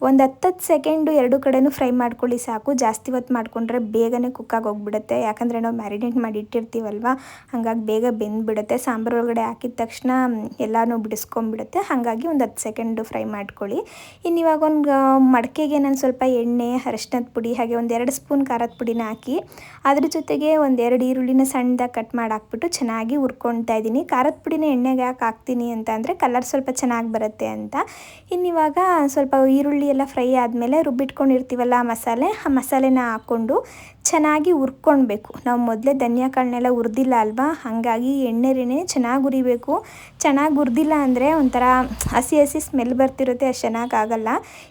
ಒಂದು 10 ಸೆಕೆಂಡು ಎರಡು ಕಡೆನೂ ಫ್ರೈ ಮಾಡ್ಕೊಳ್ಳಿ ಸಾಕು. ಜಾಸ್ತಿ ಹೊತ್ತು ಮಾಡಿಕೊಂಡ್ರೆ ಬೇಗನೆ ಕುಕ್ಕಾಗಿ ಹೋಗ್ಬಿಡುತ್ತೆ, ಯಾಕಂದರೆ ನಾವು ಮ್ಯಾರಿನೇಟ್ ಮಾಡಿ ಇಟ್ಟಿರ್ತೀವಲ್ವ, ಹಾಗಾಗಿ ಬೇಗ ಬೆಂದ್ಬಿಡುತ್ತೆ. ಸಾಂಬಾರು ಒಳಗಡೆ ಹಾಕಿದ ತಕ್ಷಣ ಎಲ್ಲನೂ ಬಿಡಿಸ್ಕೊಂಡ್ಬಿಡುತ್ತೆ. ಹಾಗಾಗಿ ಒಂದು 10 ಸೆಕೆಂಡು ಫ್ರೈ ಮಾಡ್ಕೊಳ್ಳಿ. ಇನ್ನು ಇವಾಗ ಒಂದು ಮಡಕೆಗೆ ನಾನು ಸ್ವಲ್ಪ ಎಣ್ಣೆ, ಅರಿಶಿನದ ಪುಡಿ, ಹಾಗೆ 1-2 ಸ್ಪೂನ್ ಖಾರದ ಪುಡಿನ ಹಾಕಿ ಅದ್ರ ಜೊತೆಗೆ 1-2 ಈರುಳ್ಳಿನ ಸಣ್ಣದಾಗಿ ಕಟ್ ಮಾಡಿ ಹಾಕ್ಬಿಟ್ಟು ಚೆನ್ನಾಗಿ ಹುರ್ಕೊಳ್ತಾ ಇದ್ದೀನಿ. ಖಾರದ ಪುಡಿನ ಎಣ್ಣೆಗೆ ಯಾಕೆ ಹಾಕ್ತೀನಿ ಅಂತ ಅಂದರೆ ಕಲರ್ ಸ್ವಲ್ಪ ಚೆನ್ನಾಗಿ ಬರುತ್ತೆ ಅಂತ. ಇನ್ನಿವಾಗ ಸ್ವಲ್ಪ ಈರುಳ್ಳಿ ಎಲ್ಲ ಫ್ರೈ ಆದಮೇಲೆ ರುಬ್ಬಿಟ್ಕೊಂಡಿರ್ತೀವಲ್ಲ ಮಸಾಲೆ, ಆ ಮಸಾಲೆನ ಹಾಕ್ಕೊಂಡು ಚೆನ್ನಾಗಿ ಹುರ್ಕೊಳ್ಬೇಕು. ನಾವು ಮೊದಲೇ ಧನಿಯಾ ಕಾಳನ್ನೆಲ್ಲ ಹುರಿದಿಲ್ಲ ಅಲ್ವಾ, ಹಾಗಾಗಿ ಎಣ್ಣೆನೇ ಚೆನ್ನಾಗಿ ಹುರಿಬೇಕು. ಚೆನ್ನಾಗಿ ಹುರಿದಿಲ್ಲ ಅಂದರೆ ಒಂಥರ ಹಸಿ ಹಸಿ ಸ್ಮೆಲ್ ಬರ್ತಿರುತ್ತೆ, ಅಷ್ಟು ಚೆನ್ನಾಗಾಗಲ್ಲ.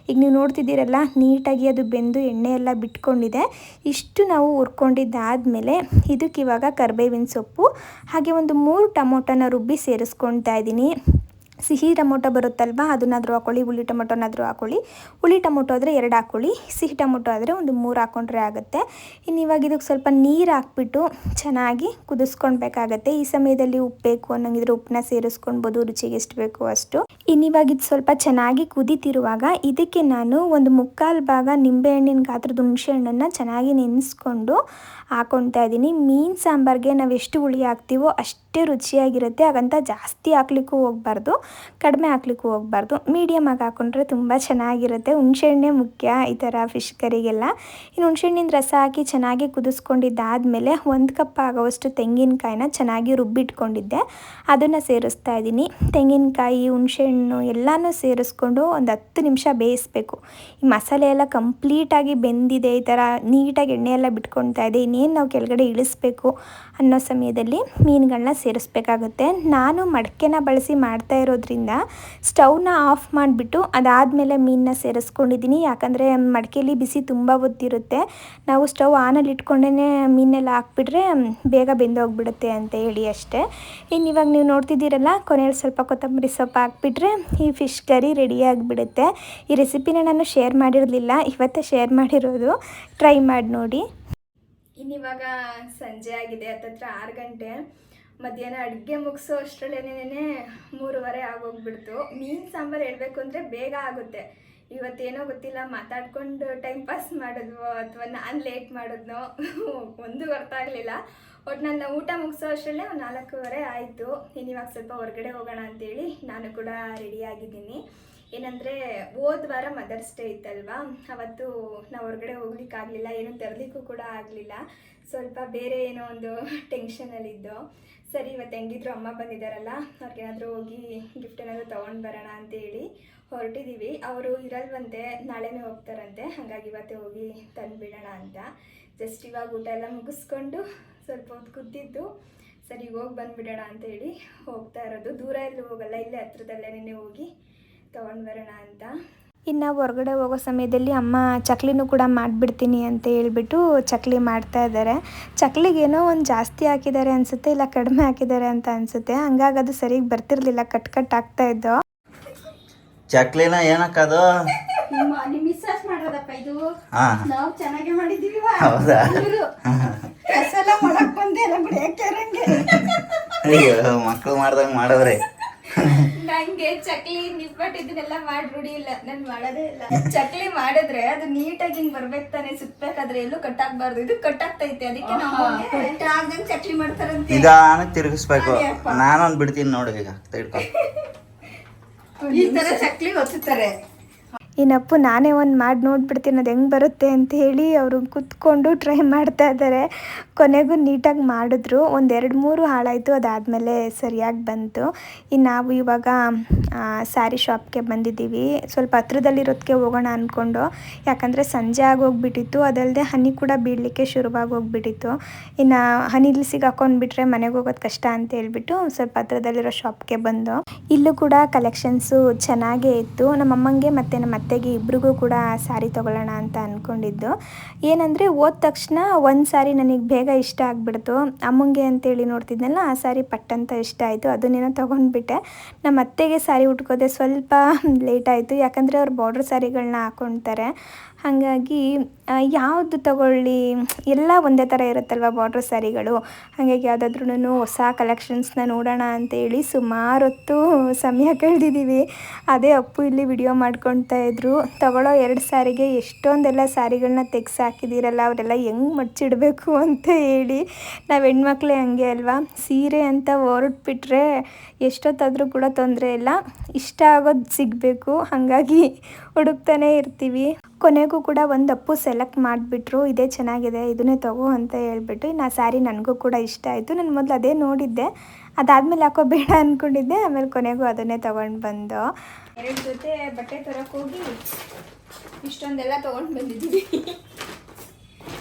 ಈಗ ನೀವು ನೋಡ್ತಿದ್ದೀರಲ್ಲ, ನೀಟಾಗಿ ಅದು ಬೆಂದು ಎಣ್ಣೆ ಎಲ್ಲ ಬಿಟ್ಕೊಂಡಿದೆ. ಇಷ್ಟು ನಾವು ಹುರ್ಕೊಂಡಿದ್ದಾದಮೇಲೆ ಇದಕ್ಕೆ ಇವಾಗ ಕರಿಬೇವಿನ ಸೊಪ್ಪು ಹಾಗೆ ಒಂದು 3 ಟೊಮೊಟೊನ ರುಬ್ಬಿ ಸೇರಿಸ್ಕೊಳ್ತಾ ಇದ್ದೀನಿ. ಸಿಹಿ ಟೊಮೊಟೊ ಬರುತ್ತಲ್ವ, ಅದನ್ನಾದರೂ ಹಾಕ್ಕೊಳ್ಳಿ, ಹುಳಿ ಟೊಮೊಟೊನಾದರೂ ಹಾಕ್ಕೊಳ್ಳಿ. ಹುಳಿ ಟೊಮೊಟೊ ಆದರೆ 2 ಹಾಕ್ಕೊಳ್ಳಿ, ಸಿಹಿ ಟೊಮೊಟೊ ಆದರೆ ಒಂದು 3 ಹಾಕ್ಕೊಂಡ್ರೆ ಆಗುತ್ತೆ. ಇನ್ನು ಇವಾಗ ಇದಕ್ಕೆ ಸ್ವಲ್ಪ ನೀರು ಹಾಕ್ಬಿಟ್ಟು ಚೆನ್ನಾಗಿ ಕುದಿಸ್ಕೊಳ್ಬೇಕಾಗತ್ತೆ. ಈ ಸಮಯದಲ್ಲಿ ಉಪ್ಪು ಬೇಕು ಅನ್ನೋಂಗಿದ್ರೆ ಉಪ್ಪನ್ನ ಸೇರಿಸ್ಕೊಳ್ಬೋದು, ರುಚಿಗೆ ಎಷ್ಟು ಬೇಕೋ ಅಷ್ಟು. ಇನ್ನಿವಾಗ ಇದು ಸ್ವಲ್ಪ ಚೆನ್ನಾಗಿ ಕುದೀತಿರುವಾಗ ಇದಕ್ಕೆ ನಾನು ಒಂದು 3/4 ಭಾಗ ನಿಂಬೆಹಣ್ಣಿನ ಗಾತ್ರದ ಹುಣಸೆ ಹಣ್ಣನ್ನು ಚೆನ್ನಾಗಿ ನೆನೆಸ್ಕೊಂಡು ಹಾಕ್ಕೊಳ್ತಾ ಇದ್ದೀನಿ. ಮೀನು ಸಾಂಬಾರಿಗೆ ನಾವು ಎಷ್ಟು ಹುಳಿ ಹಾಕ್ತೀವೋ ಅಷ್ಟೇ ರುಚಿಯಾಗಿರುತ್ತೆ. ಹಾಗಂತ ಜಾಸ್ತಿ ಹಾಕ್ಲಿಕ್ಕೂ ಹೋಗಬಾರ್ದು, ಕಡಿಮೆ ಹಾಕ್ಲಿಕ್ಕೂ ಹೋಗಬಾರ್ದು, ಮೀಡಿಯಮಾಗಿ ಹಾಕ್ಕೊಂಡ್ರೆ ತುಂಬ ಚೆನ್ನಾಗಿರುತ್ತೆ. ಹುಣಸೆಹಣ್ಣೆ ಮುಖ್ಯ ಈ ಥರ ಫಿಶ್ ಕರಿಗೆಲ್ಲ. ಇನ್ನು ಹುಣಸೆಹಣ್ಣಿನ ರಸ ಹಾಕಿ ಚೆನ್ನಾಗಿ ಕುದಿಸ್ಕೊಂಡಿದ್ದಾದಮೇಲೆ 1 ಕಪ್ ಆಗೋವಷ್ಟು ತೆಂಗಿನಕಾಯಿನ ಚೆನ್ನಾಗಿ ರುಬ್ಬಿಟ್ಕೊಂಡಿದ್ದೆ, ಅದನ್ನು ಸೇರಿಸ್ತಾ ಇದ್ದೀನಿ. ತೆಂಗಿನಕಾಯಿ, ಹುಣಸೆಹಣ್ಣು ಎಲ್ಲನೂ ಸೇರಿಸ್ಕೊಂಡು ಒಂದು 10 ನಿಮಿಷ ಬೇಯಿಸ್ಬೇಕು. ಈ ಮಸಾಲೆ ಎಲ್ಲ ಕಂಪ್ಲೀಟಾಗಿ ಬೆಂದಿದೆ, ಈ ಥರ ನೀಟಾಗಿ ಎಣ್ಣೆ ಎಲ್ಲ ಬಿಟ್ಕೊಳ್ತಾ ಇದೆ. ಇನ್ನೇನು ನಾವು ಕೆಳಗಡೆ ಇಳಿಸ್ಬೇಕು ಅನ್ನೋ ಸಮಯದಲ್ಲಿ ಮೀನುಗಳನ್ನ ಸೇರಿಸ್ಬೇಕಾಗುತ್ತೆ. ನಾನು ಮಡಕೆನ ಬಳಸಿ ಮಾಡ್ತಾ ಇರೋದ್ರಿಂದ ಸ್ಟವ್ನ ಆಫ್ ಮಾಡಿಬಿಟ್ಟು ಅದಾದಮೇಲೆ ಮೀನನ್ನ ಸೇರಿಸ್ಕೊಂಡಿದ್ದೀನಿ. ಯಾಕಂದರೆ ಮಡಕೆಯಲ್ಲಿ ಬಿಸಿ ತುಂಬ ಹೊತ್ತಿರುತ್ತೆ, ನಾವು ಸ್ಟವ್ ಆನಲ್ಲಿ ಇಟ್ಕೊಂಡೇ ಮೀನೆಲ್ಲ ಹಾಕ್ಬಿಟ್ರೆ ಬೇಗ ಬೆಂದೋಗ್ಬಿಡುತ್ತೆ ಅಂತ ಹೇಳಿ ಅಷ್ಟೇ. ಇನ್ನು ಇವಾಗ ನೀವು ನೋಡ್ತಿದ್ದೀರಲ್ಲ, ಕೊನೆಯಲ್ಲಿ ಸ್ವಲ್ಪ ಕೊತ್ತಂಬರಿ ಸೊಪ್ಪು ಹಾಕ್ಬಿಟ್ರೆ ಈ ಫಿಶ್ ಕರಿ ರೆಡಿಯಾಗಿಬಿಡುತ್ತೆ. ಈ ರೆಸಿಪಿನ ನಾನು ಶೇರ್ ಮಾಡಿರಲಿಲ್ಲ, ಇವತ್ತೇ ಶೇರ್ ಮಾಡಿರೋದು, ಟ್ರೈ ಮಾಡಿ ನೋಡಿ. ಇನ್ನಿವಾಗ ಸಂಜೆ ಆಗಿದೆ, ಹತ್ತತ್ರ 6 ಗಂಟೆ. ಮಧ್ಯಾಹ್ನ ಅಡುಗೆ ಮುಗಿಸೋ ಅಷ್ಟರಲ್ಲೇನೇ 3:30 ಆಗೋಗ್ಬಿಡ್ತು. ಮೀನು ಸಾಂಬಾರು ಹೇಳಬೇಕು ಅಂದರೆ ಬೇಗ ಆಗುತ್ತೆ. ಇವತ್ತೇನೋ ಗೊತ್ತಿಲ್ಲ, ಮಾತಾಡ್ಕೊಂಡು ಟೈಮ್ ಪಾಸ್ ಮಾಡಿದ್ವೋ ಅಥವಾ ನಾನು ಲೇಟ್ ಮಾಡಿದ್ನೋ ಒಂದು ಅರ್ಥ ಆಗಲಿಲ್ಲ. ಒಟ್ಟು ನನ್ನ ಊಟ ಮುಗಿಸೋ ಅಷ್ಟರಲ್ಲೇ ಒಂದು 4:15 ಆಯಿತು. ಇವಾಗ ಸ್ವಲ್ಪ ಹೊರಗಡೆ ಹೋಗೋಣ ಅಂತೇಳಿ ನಾನು ಕೂಡ ರೆಡಿಯಾಗಿದ್ದೀನಿ. ಏನಂದರೆ ಹೋದ ವಾರ ಮದರ್ಸ್ ಡೇ ಇತ್ತಲ್ವಾ, ಅವತ್ತು ನಾವು ಹೊರಗಡೆ ಹೋಗ್ಲಿಕ್ಕಾಗಲಿಲ್ಲ, ಏನೂ ತರಲಿಕ್ಕೂ ಕೂಡ ಆಗಲಿಲ್ಲ. ಸ್ವಲ್ಪ ಬೇರೆ ಏನೋ ಒಂದು ಟೆನ್ಷನಲ್ಲಿದ್ದು. ಸರಿ ಇವತ್ತು ಹೆಂಗಿದ್ರು ಅಮ್ಮ ಬಂದಿದ್ದಾರಲ್ಲ, ಅವ್ರಿಗೇನಾದರೂ ಹೋಗಿ ಗಿಫ್ಟ್ ಏನಾದರೂ ತೊಗೊಂಡು ಬರೋಣ ಅಂತೇಳಿ ಹೊರಟಿದ್ದೀವಿ. ಅವರು ಇರಲ್ವಂತೆ, ನಾಳೆನೇ ಹೋಗ್ತಾರಂತೆ, ಹಾಗಾಗಿ ಇವತ್ತೇ ಹೋಗಿ ತಂದುಬಿಡೋಣ ಅಂತ. ಜಸ್ಟ್ ಇವಾಗ ಊಟ ಎಲ್ಲ ಮುಗಿಸ್ಕೊಂಡು ಸ್ವಲ್ಪ ಹೊತ್ತು ಕೂತಿದ್ದು, ಸರಿ ಹೋಗಿ ಬಂದುಬಿಡೋಣ ಅಂತೇಳಿ ಹೋಗ್ತಾ ಇರೋದು. ದೂರ ಎಲ್ಲೂ ಹೋಗಲ್ಲ, ಇಲ್ಲೇ ಹತ್ರದಲ್ಲೇ ಹೋಗಿ ತೊಗೊಂಡು ಬರೋಣ ಅಂತ. ಇನ್ನು ಹೊರಗಡೆ ಹೋಗೋ ಸಮಯದಲ್ಲಿ ಅಮ್ಮ ಚಕ್ಲಿನೂ ಕೂಡ ಮಾಡಿಬಿಡ್ತೀನಿ ಅಂತ ಹೇಳ್ಬಿಟ್ಟು ಚಕ್ಲಿ ಮಾಡ್ತಾ ಇದ್ದಾರೆ. ಚಕ್ಲಿಗೇನೋ ಒಂದು ಜಾಸ್ತಿ ಹಾಕಿದ್ದಾರೆ ಅನಿಸುತ್ತೆ, ಇಲ್ಲ ಕಡಿಮೆ ಹಾಕಿದ್ದಾರೆ ಅಂತ ಅನಿಸುತ್ತೆ. ಹಂಗಾಗಿ ಅದು ಸರಿಯಾಗಿ ಬರ್ತಿರ್ಲಿಲ್ಲ, ಕಟ್ ಆಗ್ತಾ ಇದ್ದೋ. ಚಕ್ಲಿನ ಏನಕ್ಕದು? ನಿಮ್ಮ ಮಿಸ್ಸಸ್ ಮಾಡೋದಪ್ಪ ಇದು. ನಾವು ಚೆನ್ನಾಗಿ ಮಾಡಿದೀವಿ. ಹೌದಾ? ಕೆಲಸ ಮಾಡಕ್ ಬಂದೆ ಎಲ್ಲ ಬಿಡಿ, ಅಯ್ಯೋ, ಮಕ್ಕಳು ಮಾಡ್ದಂಗೆ ಮಾಡಿದ್ರೆ. ನಂಗೆ ಚಕ್ಲಿ ನಿಪ್ಪಟ್ಟಿದ್ದನ್ನೆಲ್ಲ ಮಾಡಿ ರೂಢಿ ಇಲ್ಲ, ನಾನು ಮಾಡೋದೇ ಇಲ್ಲ. ಚಕ್ಲಿ ಮಾಡಿದ್ರೆ ಅದು ನೀಟಾಗಿ ಹಿಂಗ್ ಬರ್ಬೇಕು ತಾನೆ, ಸುತ್ತಬೇಕಾದ್ರೆ ಎಲ್ಲೂ ಕಟ್ಟಾಗಬಾರ್ದು. ಇದು ಕಟ್ಟಾಗ್ತೈತೆ, ಅದಕ್ಕೆ ನಾವು ಚಕ್ಲಿ ಮಾಡ್ತಾರಂತೆ. ನಿಧಾನಕ್ಕೆ ತಿರುಗಿಸ್ಬೇಕು. ನಾನೊಂದು ಬಿಡ್ತೀನಿ ನೋಡಿ, ಈಗ ತಿಳ್ಕೊ. ಈ ತರ ಚಕ್ಲಿ ಒತ್ತುತ್ತಾರೆ. ಇನ್ನಪ್ಪು ನಾನೇ ಒಂದು ಮಾಡಿ ನೋಡ್ಬಿಡ್ತೀನಿ ಅದು ಹೆಂಗೆ ಬರುತ್ತೆ ಅಂತ ಹೇಳಿ ಅವರು ಕೂತ್ಕೊಂಡು ಟ್ರೈ ಮಾಡ್ತಾ ಇದ್ದಾರೆ. ಕೊನೆಗೂ ನೀಟಾಗಿ ಮಾಡಿದ್ರು. ಒಂದು 2-3 ಹಾಳಾಯಿತು, ಅದಾದಮೇಲೆ ಸರಿಯಾಗಿ ಬಂತು. ಇನ್ನು ನಾವು ಇವಾಗ ಸ್ಯಾರಿ ಶಾಪ್ಗೆ ಬಂದಿದ್ದೀವಿ. ಸ್ವಲ್ಪ ಹತ್ರದಲ್ಲಿರೋದಕ್ಕೆ ಹೋಗೋಣ ಅಂದ್ಕೊಂಡು, ಯಾಕಂದರೆ ಸಂಜೆ ಆಗೋಗ್ಬಿಟ್ಟಿತ್ತು. ಅದಲ್ಲದೆ ಹನಿ ಕೂಡ ಬೀಳಲಿಕ್ಕೆ ಶುರುವಾಗಿ ಹೋಗ್ಬಿಟ್ಟಿತ್ತು. ಇನ್ನು ಹನಿಲಿ ಸಿಗಾಕೊಂಡ್ಬಿಟ್ರೆ ಮನೆಗೆ ಹೋಗೋದು ಕಷ್ಟ ಅಂತ ಹೇಳ್ಬಿಟ್ಟು ಸ್ವಲ್ಪ ಹತ್ರದಲ್ಲಿರೋ ಶಾಪ್ಗೆ ಬಂದು. ಇಲ್ಲೂ ಕೂಡ ಕಲೆಕ್ಷನ್ಸು ಚೆನ್ನಾಗೇ ಇತ್ತು. ನಮ್ಮಮ್ಮಂಗೆ ಮತ್ತು ನಮ್ಮ ಅತ್ತೆಗೆ ಇಬ್ರಿಗೂ ಕೂಡ ಸ್ಯಾರಿ ತೊಗೊಳ್ಳೋಣ ಅಂತ ಅಂದ್ಕೊಂಡಿದ್ದು. ಏನಂದರೆ ಹೋದ ತಕ್ಷಣ ಒಂದು ಸ್ಯಾರಿ ನನಗೆ ಬೇಗ ಇಷ್ಟ ಆಗಿಬಿಡ್ತು. ಅಮ್ಮಂಗೆ ಅಂತೇಳಿ ನೋಡ್ತಿದ್ನಲ್ಲ, ಆ ಸ್ಯಾರಿ ಪಟ್ಟಂತ ಇಷ್ಟ ಆಯಿತು, ಅದನ್ನೇನೋ ತೊಗೊಂಡ್ಬಿಟ್ಟೆ. ನಮ್ಮ ಅತ್ತೆಗೆ ಸ್ಯಾರಿ ಉಟ್ಕೋದೆ ಸ್ವಲ್ಪ ಲೇಟ್ ಆಯಿತು, ಯಾಕಂದರೆ ಅವ್ರು ಬಾರ್ಡ್ರ್ ಸ್ಯಾರಿಗಳನ್ನ ಹಾಕ್ಕೊಳ್ತಾರೆ. ಹಾಗಾಗಿ ಯಾವುದು ತಗೊಳ್ಳಿ, ಎಲ್ಲ ಒಂದೇ ಥರ ಇರುತ್ತಲ್ವ ಬಾರ್ಡ್ರ್ ಸ್ಯಾರಿಗಳು. ಹಾಗಾಗಿ ಯಾವುದಾದ್ರೂ ಹೊಸ ಕಲೆಕ್ಷನ್ಸ್ನ ನೋಡೋಣ ಅಂತೇಳಿ ಸುಮಾರು ಹೊತ್ತು ಸಮಯ ಕಳೆದಿದ್ದೀವಿ. ಅದೇ ಅಪ್ಪು ಇಲ್ಲಿ ವಿಡಿಯೋ ಮಾಡ್ಕೊಳ್ತಾ ಇದ್ರು. ತಗೊಳ್ಳೋ 2 ಸ್ಯಾರಿಗೆ ಎಷ್ಟೊಂದೆಲ್ಲ ಸ್ಯಾರಿಗಳನ್ನ ತೆಗ್ಸಿ ಹಾಕಿದ್ದೀರಲ್ಲ, ಅವರೆಲ್ಲ ಹೆಂಗೆ ಮಡ್ಚಿಡಬೇಕು ಅಂತ ಹೇಳಿ. ನಾವು ಹೆಣ್ಮಕ್ಳೇ ಹಂಗೆ ಅಲ್ವಾ, ಸೀರೆ ಅಂತ ಹೊರಟ್ಬಿಟ್ರೆ ಎಷ್ಟೊತ್ತಾದರೂ ಕೂಡ ತೊಂದರೆ ಇಲ್ಲ, ಇಷ್ಟ ಆಗೋದು ಸಿಗಬೇಕು. ಹಾಗಾಗಿ ಹುಡುಕ್ತಾನೆ ಇರ್ತೀವಿ. ಕೊನೆಗೂ ಕೂಡ ಒಂದು ಅಪ್ಪು ಸೆಲೆಕ್ಟ್ ಮಾಡಿಬಿಟ್ರು, ಇದೇ ಚೆನ್ನಾಗಿದೆ ಇದನ್ನೇ ತಗೋ ಅಂತ ಹೇಳ್ಬಿಟ್ಟು. ಇನ್ನು ಆ ಸ್ಯಾರಿ ನನಗೂ ಕೂಡ ಇಷ್ಟ ಆಯಿತು. ನಾನು ಮೊದಲು ಅದೇ ನೋಡಿದ್ದೆ, ಅದಾದಮೇಲೆ ಯಾಕೋ ಬೇಡ ಅಂದ್ಕೊಂಡಿದ್ದೆ. ಆಮೇಲೆ ಕೊನೆಗೂ ಅದನ್ನೇ ತೊಗೊಂಡು ಬಂದು 2 ಜೊತೆ ಬಟ್ಟೆ ತರಕ್ಕೆ ಹೋಗಿ ಇಷ್ಟೊಂದೆಲ್ಲ ತೊಗೊಂಡು ಬಂದಿದ್ದೀವಿ.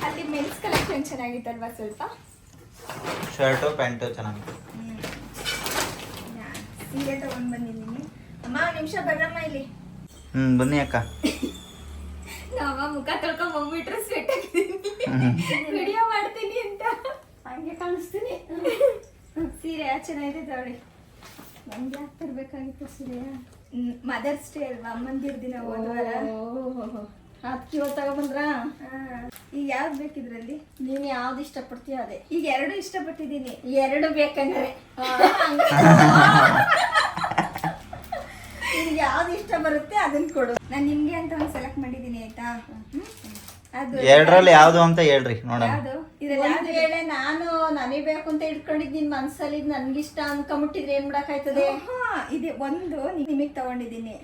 ಅಲ್ಲಿ ಮೆನ್ಸ್ ಕಲೆಕ್ಷನ್ ಚೆನ್ನಾಗಿತ್ತಲ್ವ, ಸ್ವಲ್ಪ ಶರ್ಟು ಪ್ಯಾಂಟು ಚೆನ್ನಾಗಿತ್ತು. ಸೀರೆ ತೊಗೊಂಡು ಬಂದಿದ್ದೀನಿ. ಅಮ್ಮ ನಿಮಿಷ ಬರಮ್ಮ ಇಲ್ಲಿ. ಬನ್ನಿ ಅಕ್ಕ. ನಮ್ಮ ಮುಖ ತೊಳ್ಕೊಂಡ್ ಬಂದ್ಬಿಟ್ರೆ ಸ್ವೆಟ್ ಆಗಿದ್ದೀನಿ, ವಿಡಿಯೋ ಮಾಡ್ತೀನಿ ಅಂತ ಹಂಗೆ ಕಾಣಿಸ್ತೀನಿ. ಸೀರೆ ಚೆನ್ನಾಗಿದೆ ತಗೊಳ್ಳಿ. ನಂಗೆ ಯಾಕೆ ತರಬೇಕಾಗಿತ್ತು ಸೀರೆ? ಮದರ್ಸ್ ಡೇ ಅಲ್ವಾ, ಅಮ್ಮಂದಿರ ದಿನ ಹೋದವಾರ. ಅದಕ್ಕೆ ಇವತ್ತು ತಗೊಬಂದ್ರ. ಈಗ ಯಾವ್ದು ಬೇಕಿದ್ರಲ್ಲಿ? ನೀನು ಯಾವ್ದು ಇಷ್ಟಪಡ್ತೀಯ ಅದೇ. ಈಗ 2 ಇಷ್ಟಪಟ್ಟಿದ್ದೀನಿ. 2 ಬೇಕಂದ್ರೆ ನಿನಗೆ ಯಾವ್ದು ಇಷ್ಟ ಬರುತ್ತೆ ಅದನ್ನ ಕೊಡು. ನಾನು ನಿಮ್ಗೆ ಅಂತ ಒಂದು ಸೆಲೆಕ್ಟ್ ಮಾಡಿದ್ದೀನಿ, ಆಯ್ತಾ? ಅದು 2ರಲ್ಲಿ ಯಾವುದು ಅಂತ ಹೇಳ್ರಿ ನೋಡೋಣ. ಯಾವುದು? ಇದ್ರಲ್ಲಿ ಒಂದು ವೇಳೆ ನಾನು ನನಗೆ ಬೇಕು ಅಂತ ಇಟ್ಕೊಂಡಿದ್ದು ನಿನ್ ಮನ್ಸಲ್ಲಿ ನನ್ಗಿಷ್ಟ ಅನ್ಕೊಂಬಿಟ್ಟಿದ್ರೆ ಏನ್ ಮಾಡಕ್ಕಾಯ್ತದೆ? ಇದೆ ಒಂದು ನಿಮಗೆ ತಗೊಂಡಿದ್ದೀನಿ,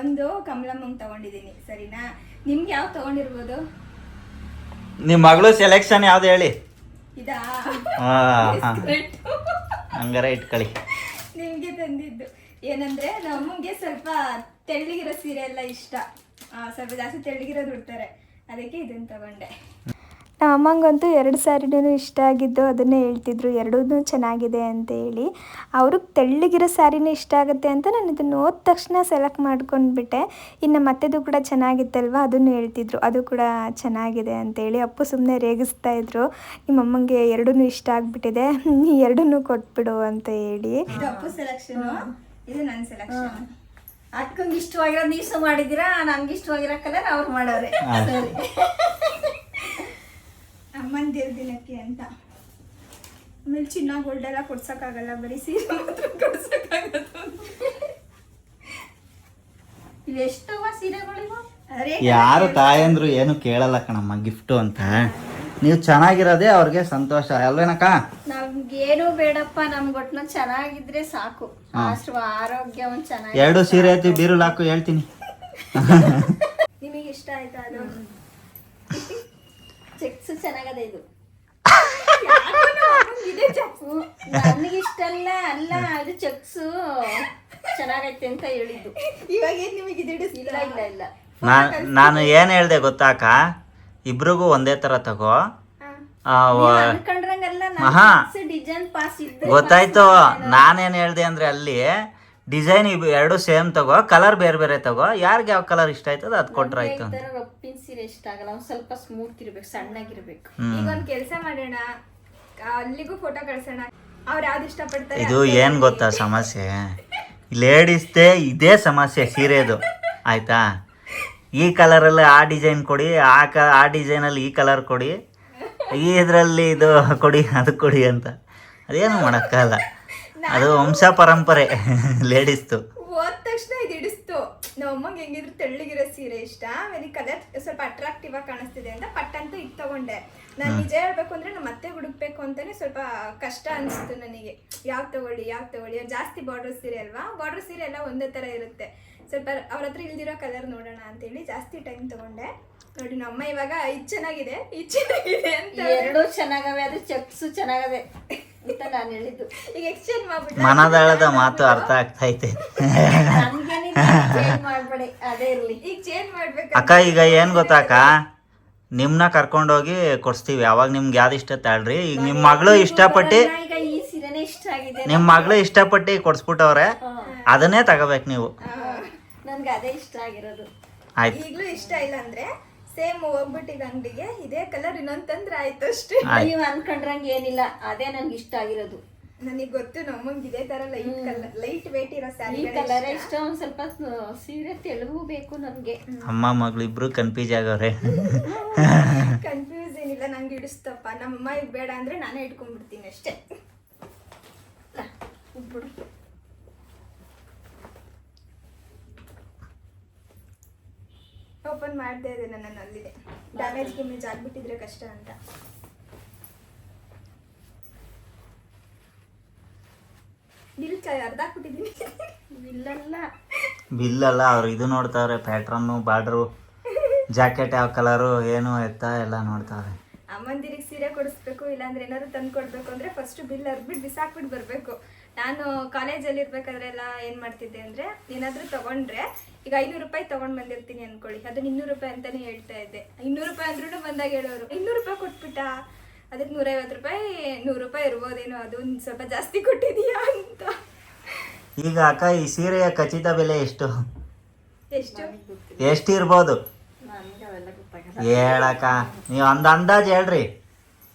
ಒಂದು ಕಮಲಮ್ಮಂಗೆ ತಗೊಂಡಿದ್ದೀನಿ, ಸರಿನಾ? ನಿಮ್ಗೆ ಯಾವ್ದು ತಗೊಂಡಿರ್ಬೋದು? ನಿಮ್ಮ ಮಗಳು ಸೆಲೆಕ್ಷನ್ ಯಾವ್ದು ಹೇಳಿ. ಇದಾ? ಹಂಗಾರೆ ಇಟ್ಕೊಳ್ಳಿ. ನಿಮ್ಗೆ ತಂದಿದ್ದು ಏನಂದ್ರೆ ನಮಗೆ ಸ್ವಲ್ಪ ತೆಳ್ಳಗಿರೋ ಸೀರೆ ಎಲ್ಲ ಇಷ್ಟ, ಸ್ವಲ್ಪ ಜಾಸ್ತಿ ತೆಳ್ಳಗಿರೋದು ಉಡ್ತಾರೆ, ಅದಕ್ಕೆ ಇದನ್ನು ತಗೊಂಡೆ. ನಮ್ಮ ಅಮ್ಮಂಗಂತೂ 2 ಸ್ಯಾರಿನೂ ಇಷ್ಟ ಆಗಿದ್ದು, ಅದನ್ನೇ ಹೇಳ್ತಿದ್ರು 2 ಚೆನ್ನಾಗಿದೆ ಅಂತ ಹೇಳಿ. ಅವ್ರಿಗೆ ತೆಳ್ಳಗಿರೋ ಸ್ಯಾರಿನೇ ಇಷ್ಟ ಆಗುತ್ತೆ ಅಂತ ನಾನು ಇದನ್ನು ಓದ ತಕ್ಷಣ ಸೆಲೆಕ್ಟ್ ಮಾಡ್ಕೊಂಡ್ಬಿಟ್ಟೆ. ಇನ್ನು ಮತ್ತೆದು ಕೂಡ ಚೆನ್ನಾಗಿತ್ತಲ್ವ, ಅದನ್ನು ಹೇಳ್ತಿದ್ರು ಅದು ಕೂಡ ಚೆನ್ನಾಗಿದೆ ಅಂತೇಳಿ. ಅಪ್ಪು ಸುಮ್ಮನೆ ರೇಗಿಸ್ತಾ ಇದ್ರು, ನಿಮ್ಮ ಅಮ್ಮಂಗೆ 2 ಇಷ್ಟ ಆಗಿಬಿಟ್ಟಿದೆ, 2 ಕೊಟ್ಬಿಡು ಅಂತ ಹೇಳಿ. ಇದು ಅಪ್ಪು ಸೆಲೆಕ್ಷನ್, ಇದು ನನ್ನ ಸೆಲೆಕ್ಷನ್. ಅಕ್ಕಂಗೆ ಇಷ್ಟವಾಗಿರೋ ನೀವ್ಸ ಮಾಡಿದ್ದೀರಾ, ನಂಗೆ ಇಷ್ಟವಾಗಿರೋ ಕಲರ್ ಅವ್ರು ಮಾಡೋರೆ. ಸರಿ, ಅಮ್ಮಂದಿರ ದಿನಕ್ಕೆ ಅಂತ ಆಮೇಲೆ ಚಿನ್ನ ಗೋಲ್ಡ್ ಎಲ್ಲ ಕೊಡ್ಸಕ್ಕಾಗಲ್ಲ, ಬರೀ ಸೀರೆ ಮಾತ್ರ ಕೊಡ್ಸಕ್ಕಾಗದು. ಇವೆಷ್ಟವ ಸೀರೆಗಳಿವು? ಯಾರು ತಾಯಂದ್ರು ಏನು ಕೇಳಲ್ಲ ಕಣಮ್ಮ ಗಿಫ್ಟು ಅಂತ. ನೀವು ಚೆನ್ನಾಗಿರೋದೇ ಅವ್ರಿಗೆ ಸಂತೋಷ ಅಲ್ವೇನಕ್ಕ? ನಮ್ಗೇನು ಬೇಡಪ್ಪ, ನಮ್ಗೆ ಒಟ್ನ ಚೆನ್ನಾಗಿದ್ರೆ ಸಾಕು. ಅಷ್ಟು ಆರೋಗ್ಯ ಒಂದ್ ಚೆನ್ನಾಗಿ. 2 ಸೀರೆ ಐತಿ ಬೀರುಲ್ ಹಾಕು ಹೇಳ್ತೀನಿ. ನಿಮಗೆ ಇಷ್ಟ ಆಯ್ತಾ ಅದು? ಚೆಕ್ಸ್ ಚೆನ್ನಾಗದೆ ಇದು. ಇದೇ ಚಪ್ಪು ನನಗಿಷ್ಟ ಅಲ್ಲ ಅದು ಚೆಕ್ಸ್ ಚೆನ್ನಾಗೈತೆ ಅಂತ ಹೇಳಿದ್ದು. ಇವಾಗ ಏನ್ ನಿಮಗೆ ಇದು ಇಲ್ಲ ಇಲ್ಲ ಇಲ್ಲ. ನಾನು ಏನ್ ಹೇಳ್ದೆ ಗೊತ್ತಾಕ, ಇಬ್ರಿಗೂ ಒಂದೇ ತರ ತಗೋ. ಅನ್ಕೊಂಡ್ರಂಗಲ್ಲ, ಮಹಾ ಡಿಸೈನ್ ಪಾಸ್ ಇದ್ರೆ ಗೊತ್ತಾಯ್ತು. ನಾನೇನ್ ಹೇಳ್ದೆ ಅಂದ್ರೆ ಅಲ್ಲಿ ಡಿಸೈನ್ 2 ಸೇಮ್ ತಗೋ, ಕಲರ್ ಬೇರೆ ಬೇರೆ ತಗೋ, ಯಾರಿಗೆ ಯಾವ ಕಲರ್ ಇಷ್ಟ ಆಯ್ತದ ಅದ್ ಕೊಟ್ರಾಯ್ತು. ರೊಪ್ಪಿನ ಸೀರೆ ಇಷ್ಟ ಆಗಲ್ಲ, ಒಂದ್ ಸ್ವಲ್ಪ ಸ್ಮೂತ್ ಇರ್ಬೇಕು, ಸಣ್ಣಗಿರ್ಬೇಕು. ಈಗ ಒಂದ್ ಕೆಲ್ಸ ಮಾಡೋಣ, ಅಲ್ಲಿಗೂ ಫೋಟೋ ಕಳ್ಸೋಣ, ಅವ್ರು ಯಾವ್ದು ಇಷ್ಟಪಡ್ತಾರೆ. ಇದು ಏನ್ ಗೊತ್ತಾ ಸಮಸ್ಯೆ, ಲೇಡೀಸ್ದೇ ಇದೇ ಸಮಸ್ಯೆ ಸೀರೆದು ಆಯ್ತಾ. ಈ ಕಲರಲ್ಲಿ ಆ ಡಿಸೈನ್ ಕೊಡಿ, ಆ ಡಿಸೈನಲ್ಲಿ ಈ ಕಲರ್ ಕೊಡಿ, ಈ ಇದರಲ್ಲಿ ಇದು ಕೊಡಿ, ಅದು ಕೊಡಿ ಅಂತ. ಅದೇನು ಮಾಡೋಕ್ಕಾಗಲ್ಲ, ಅದು ವಂಶ ಪರಂಪರೆ ಲೇಡೀಸ್ದು. ಹೋದ ತಕ್ಷಣ ಇದು ಹಿಡಿಸ್ತು. ನಮ್ಮ ಅಮ್ಮಂಗೆ ಹೆಂಗಿದ್ರು ತೆಳ್ಳಗಿರೋ ಸೀರೆ ಇಷ್ಟ, ಆಮೇಲೆ ಕಲರ್ ಸ್ವಲ್ಪ ಅಟ್ರಾಕ್ಟಿವ್ ಆಗಿ ಕಾಣಿಸ್ತಿದೆ ಅಂತ ಪಟ್ಟಂತ ಇದು ತಗೊಂಡೆ. ನಾನು ನಿಜ ಹೇಳ್ಬೇಕು ಅಂದ್ರೆ ನಮ್ಮ ಮತ್ತೆ ಹುಡುಕ್ಬೇಕು ಅಂತಾನೆ ಸ್ವಲ್ಪ ಕಷ್ಟ ಅನಿಸ್ತು ನನಗೆ. ಯಾವ್ದು ತಗೊಳ್ಳಿ ಜಾಸ್ತಿ ಬಾರ್ಡರ್ ಸೀರೆ ಅಲ್ವಾ, ಬಾರ್ಡರ್ ಸೀರೆ ಎಲ್ಲ ಒಂದೇ ತರ ಇರುತ್ತೆ. ಸ್ವಲ್ಪ ಅವ್ರ ಹತ್ರ ಇಲ್ದಿರೋ ಕಲರ್ ನೋಡೋಣ ಅಂತೇಳಿ ಜಾಸ್ತಿ ಟೈಮ್ ತಗೊಂಡೆ. ನೋಡಿ ನಮ್ಮ ಇವಾಗ ಇದು ಚೆನ್ನಾಗಿದೆ ಅಂತ. ಎರಡು ಚೆನ್ನಾಗವೆ, ಅದು ಚೆಕ್ಸ್ ಚೆನ್ನಾಗವೆ ಅಂತ ನಾನು ಹೇಳಿದ್ದು. ಈಗ ಎಕ್ಸ್ಚೇಂಜ್ ಮಾಡ್ಬಿಟ್ಟು ಮನದಾಳದ ಮಾತು ಅರ್ಥ ಆಗ್ತೈತೆ. ಚೇಂಜ್ ಮಾಡ್ಬೇಡಿ, ಅದೇ ಇರ್ಲಿ. ಈಗ ಚೇಂಜ್ ಮಾಡ್ಬೇಕು ಅಕ್ಕ. ಈಗ ಏನ್ ಗೊತ್ತಾಕ, ನಿಮ್ನ ಕರ್ಕೊಂಡೋಗಿ ಕೊಡ್ಸ್ತೀವಿ, ಅವಾಗ ನಿಮ್ಗೆ ಯಾವ್ದು ಇಷ್ಟ ತಾಳ್ರಿ. ಈಗ ನಿಮ್ ಮಗಳು ಇಷ್ಟಪಟ್ಟು, ಈಗ ಈ ಸೀರೆನೇ ಇಷ್ಟ ಆಗಿದೆ. ನಿಮ್ ಮಗಳು ಇಷ್ಟಪಟ್ಟು ಕೊಡ್ಸ್ಬಿಟ್ಟವ್ರೆ, ಅದನ್ನೇ ತಗೋಬೇಕು ನೀವು. ನನ್ಗೆ ಅದೇ ಇಷ್ಟ ಆಗಿರೋದು. ಆಯ್ತು, ಈಗ್ಲೂ ಇಷ್ಟ ಇಲ್ಲ ಅಂದ್ರೆ ಸೇಮ್ ಹೋಗ್ಬಿಟ್ಟಿದ ಅಂಗಡಿಗೆ ಇದೇ ಕಲರ್ ಇನ್ನೊಂದ್ ತಂದ್ರೆ ಆಯ್ತು ಅಷ್ಟೇ. ನೀವು ಅನ್ಕೊಂಡ್ರಂಗೆ ಏನಿಲ್ಲ, ಅದೇ ನನ್ಗೆ ಇಷ್ಟ ಆಗಿರೋದು. ನನಗೆ ಗೊತ್ತು ನಮ್ಮಂಗೆ ಇದೇ ತರ ಲೈಟ್ ವೇಟ್ ಇರೋ ಈ ಸ್ಯಾರಿ ಕಲರ್ ಇಷ್ಟ. ಒಂದ್ ಸ್ವಲ್ಪ ಸೀರೆ ತೆಳುವು ಬೇಕು ನನ್ಗೆ. ಅಮ್ಮ ಮಗಳು ಇಬ್ರು ಕನ್ಫ್ಯೂಸ್ ಆಗವ್ರೆ. ಕನ್ಫ್ಯೂಸ್ ಏನಿಲ್ಲ, ನಂಗೆ ಇಡಿಸ್ತಪ್ಪ. ನಮ್ಮಮ್ಮ ಈಗ ಬೇಡ ಅಂದ್ರೆ ನಾನೇ ಇಟ್ಕೊಂಡ್ಬಿಡ್ತೀನಿ ಅಷ್ಟೇ. ಓಪನ್ ಮಾಡ್ತಾ ಇದೆ ನನ್ನ ಅಲ್ಲಿದೆ, ಡ್ಯಾಮೇಜ್ ಗಿಮೇಜ್ ಆಗ್ಬಿಟ್ಟಿದ್ರೆ ಕಷ್ಟ ಅಂತ. ಬಿಲ್ ಅರ್ಧ ಹಾಕ್ಬಿಟ್ಟಿದ್ದೀನಿ. ಬಿಲ್ಲಲ್ಲ, ಅವ್ರು ಇದು ನೋಡ್ತಾವ್ರೆ, ಪ್ಯಾಟ್ರನ್ನು, ಬಾರ್ಡ್ರು, ಜಾಕೆಟ್ ಯಾವ ಕಲರು ಏನು ಎತ್ತ ಎಲ್ಲ ನೋಡ್ತಾವ್ರೆ. ಅಮ್ಮಂದಿರಿಗೆ ಸೀರೆ ಕೊಡಿಸ್ಬೇಕು, ಇಲ್ಲಾಂದ್ರೆ ಏನಾದ್ರು ತಂದು ಕೊಡ್ಬೇಕು ಅಂದ್ರೆ ಫಸ್ಟ್ ಬಿಲ್ ಅರ್ಬಿಟ್ಟು ಬಿಸಾಕ್ಬಿಟ್ಟು ಬರಬೇಕು. ನಾನು ಕಾಲೇಜಲ್ಲಿ ಇರ್ಬೇಕಾದ್ರೆ ಎಲ್ಲ ಏನು ಮಾಡ್ತಿದ್ದೆ ಅಂದರೆ, ಏನಾದರೂ ತೊಗೊಂಡ್ರೆ ಈಗ 500 ರೂಪಾಯಿ ತೊಗೊಂಡು ಬಂದಿರ್ತೀನಿ ಅಂದ್ಕೊಳ್ಳಿ, ಅದು 200 ರೂಪಾಯಿ ಅಂತಲೇ ಹೇಳ್ತಾ ಇದ್ದೆ. 200 ರೂಪಾಯಿ ಅಂದ್ರೂ ಬಂದಾಗ ಹೇಳೋರು 200 ರೂಪಾಯಿ ಕೊಟ್ಬಿಟ್ಟ, ಅದಕ್ಕೆ 150 ರೂಪಾಯಿ 100 ರೂಪಾಯಿ ಇರ್ಬೋದೇನೋ, ಅದು ಸ್ವಲ್ಪ ಜಾಸ್ತಿ ಕೊಟ್ಟಿದೀಯಾ ಅಂತ. ಈಗ ಅಕ್ಕ, ಈ ಸೀರೆಯ ಖಚಿತ ಬೆಲೆ ಎಷ್ಟು ಎಷ್ಟು ಇರ್ಬೋದು ನನ್ಗೆ ಅವೆಲ್ಲ ಗೊತ್ತಾಗಲ್ಲ. ಹೇಳಕ್ಕ, ನೀವು ಅಂದಾಜು ಹೇಳ್ರಿ.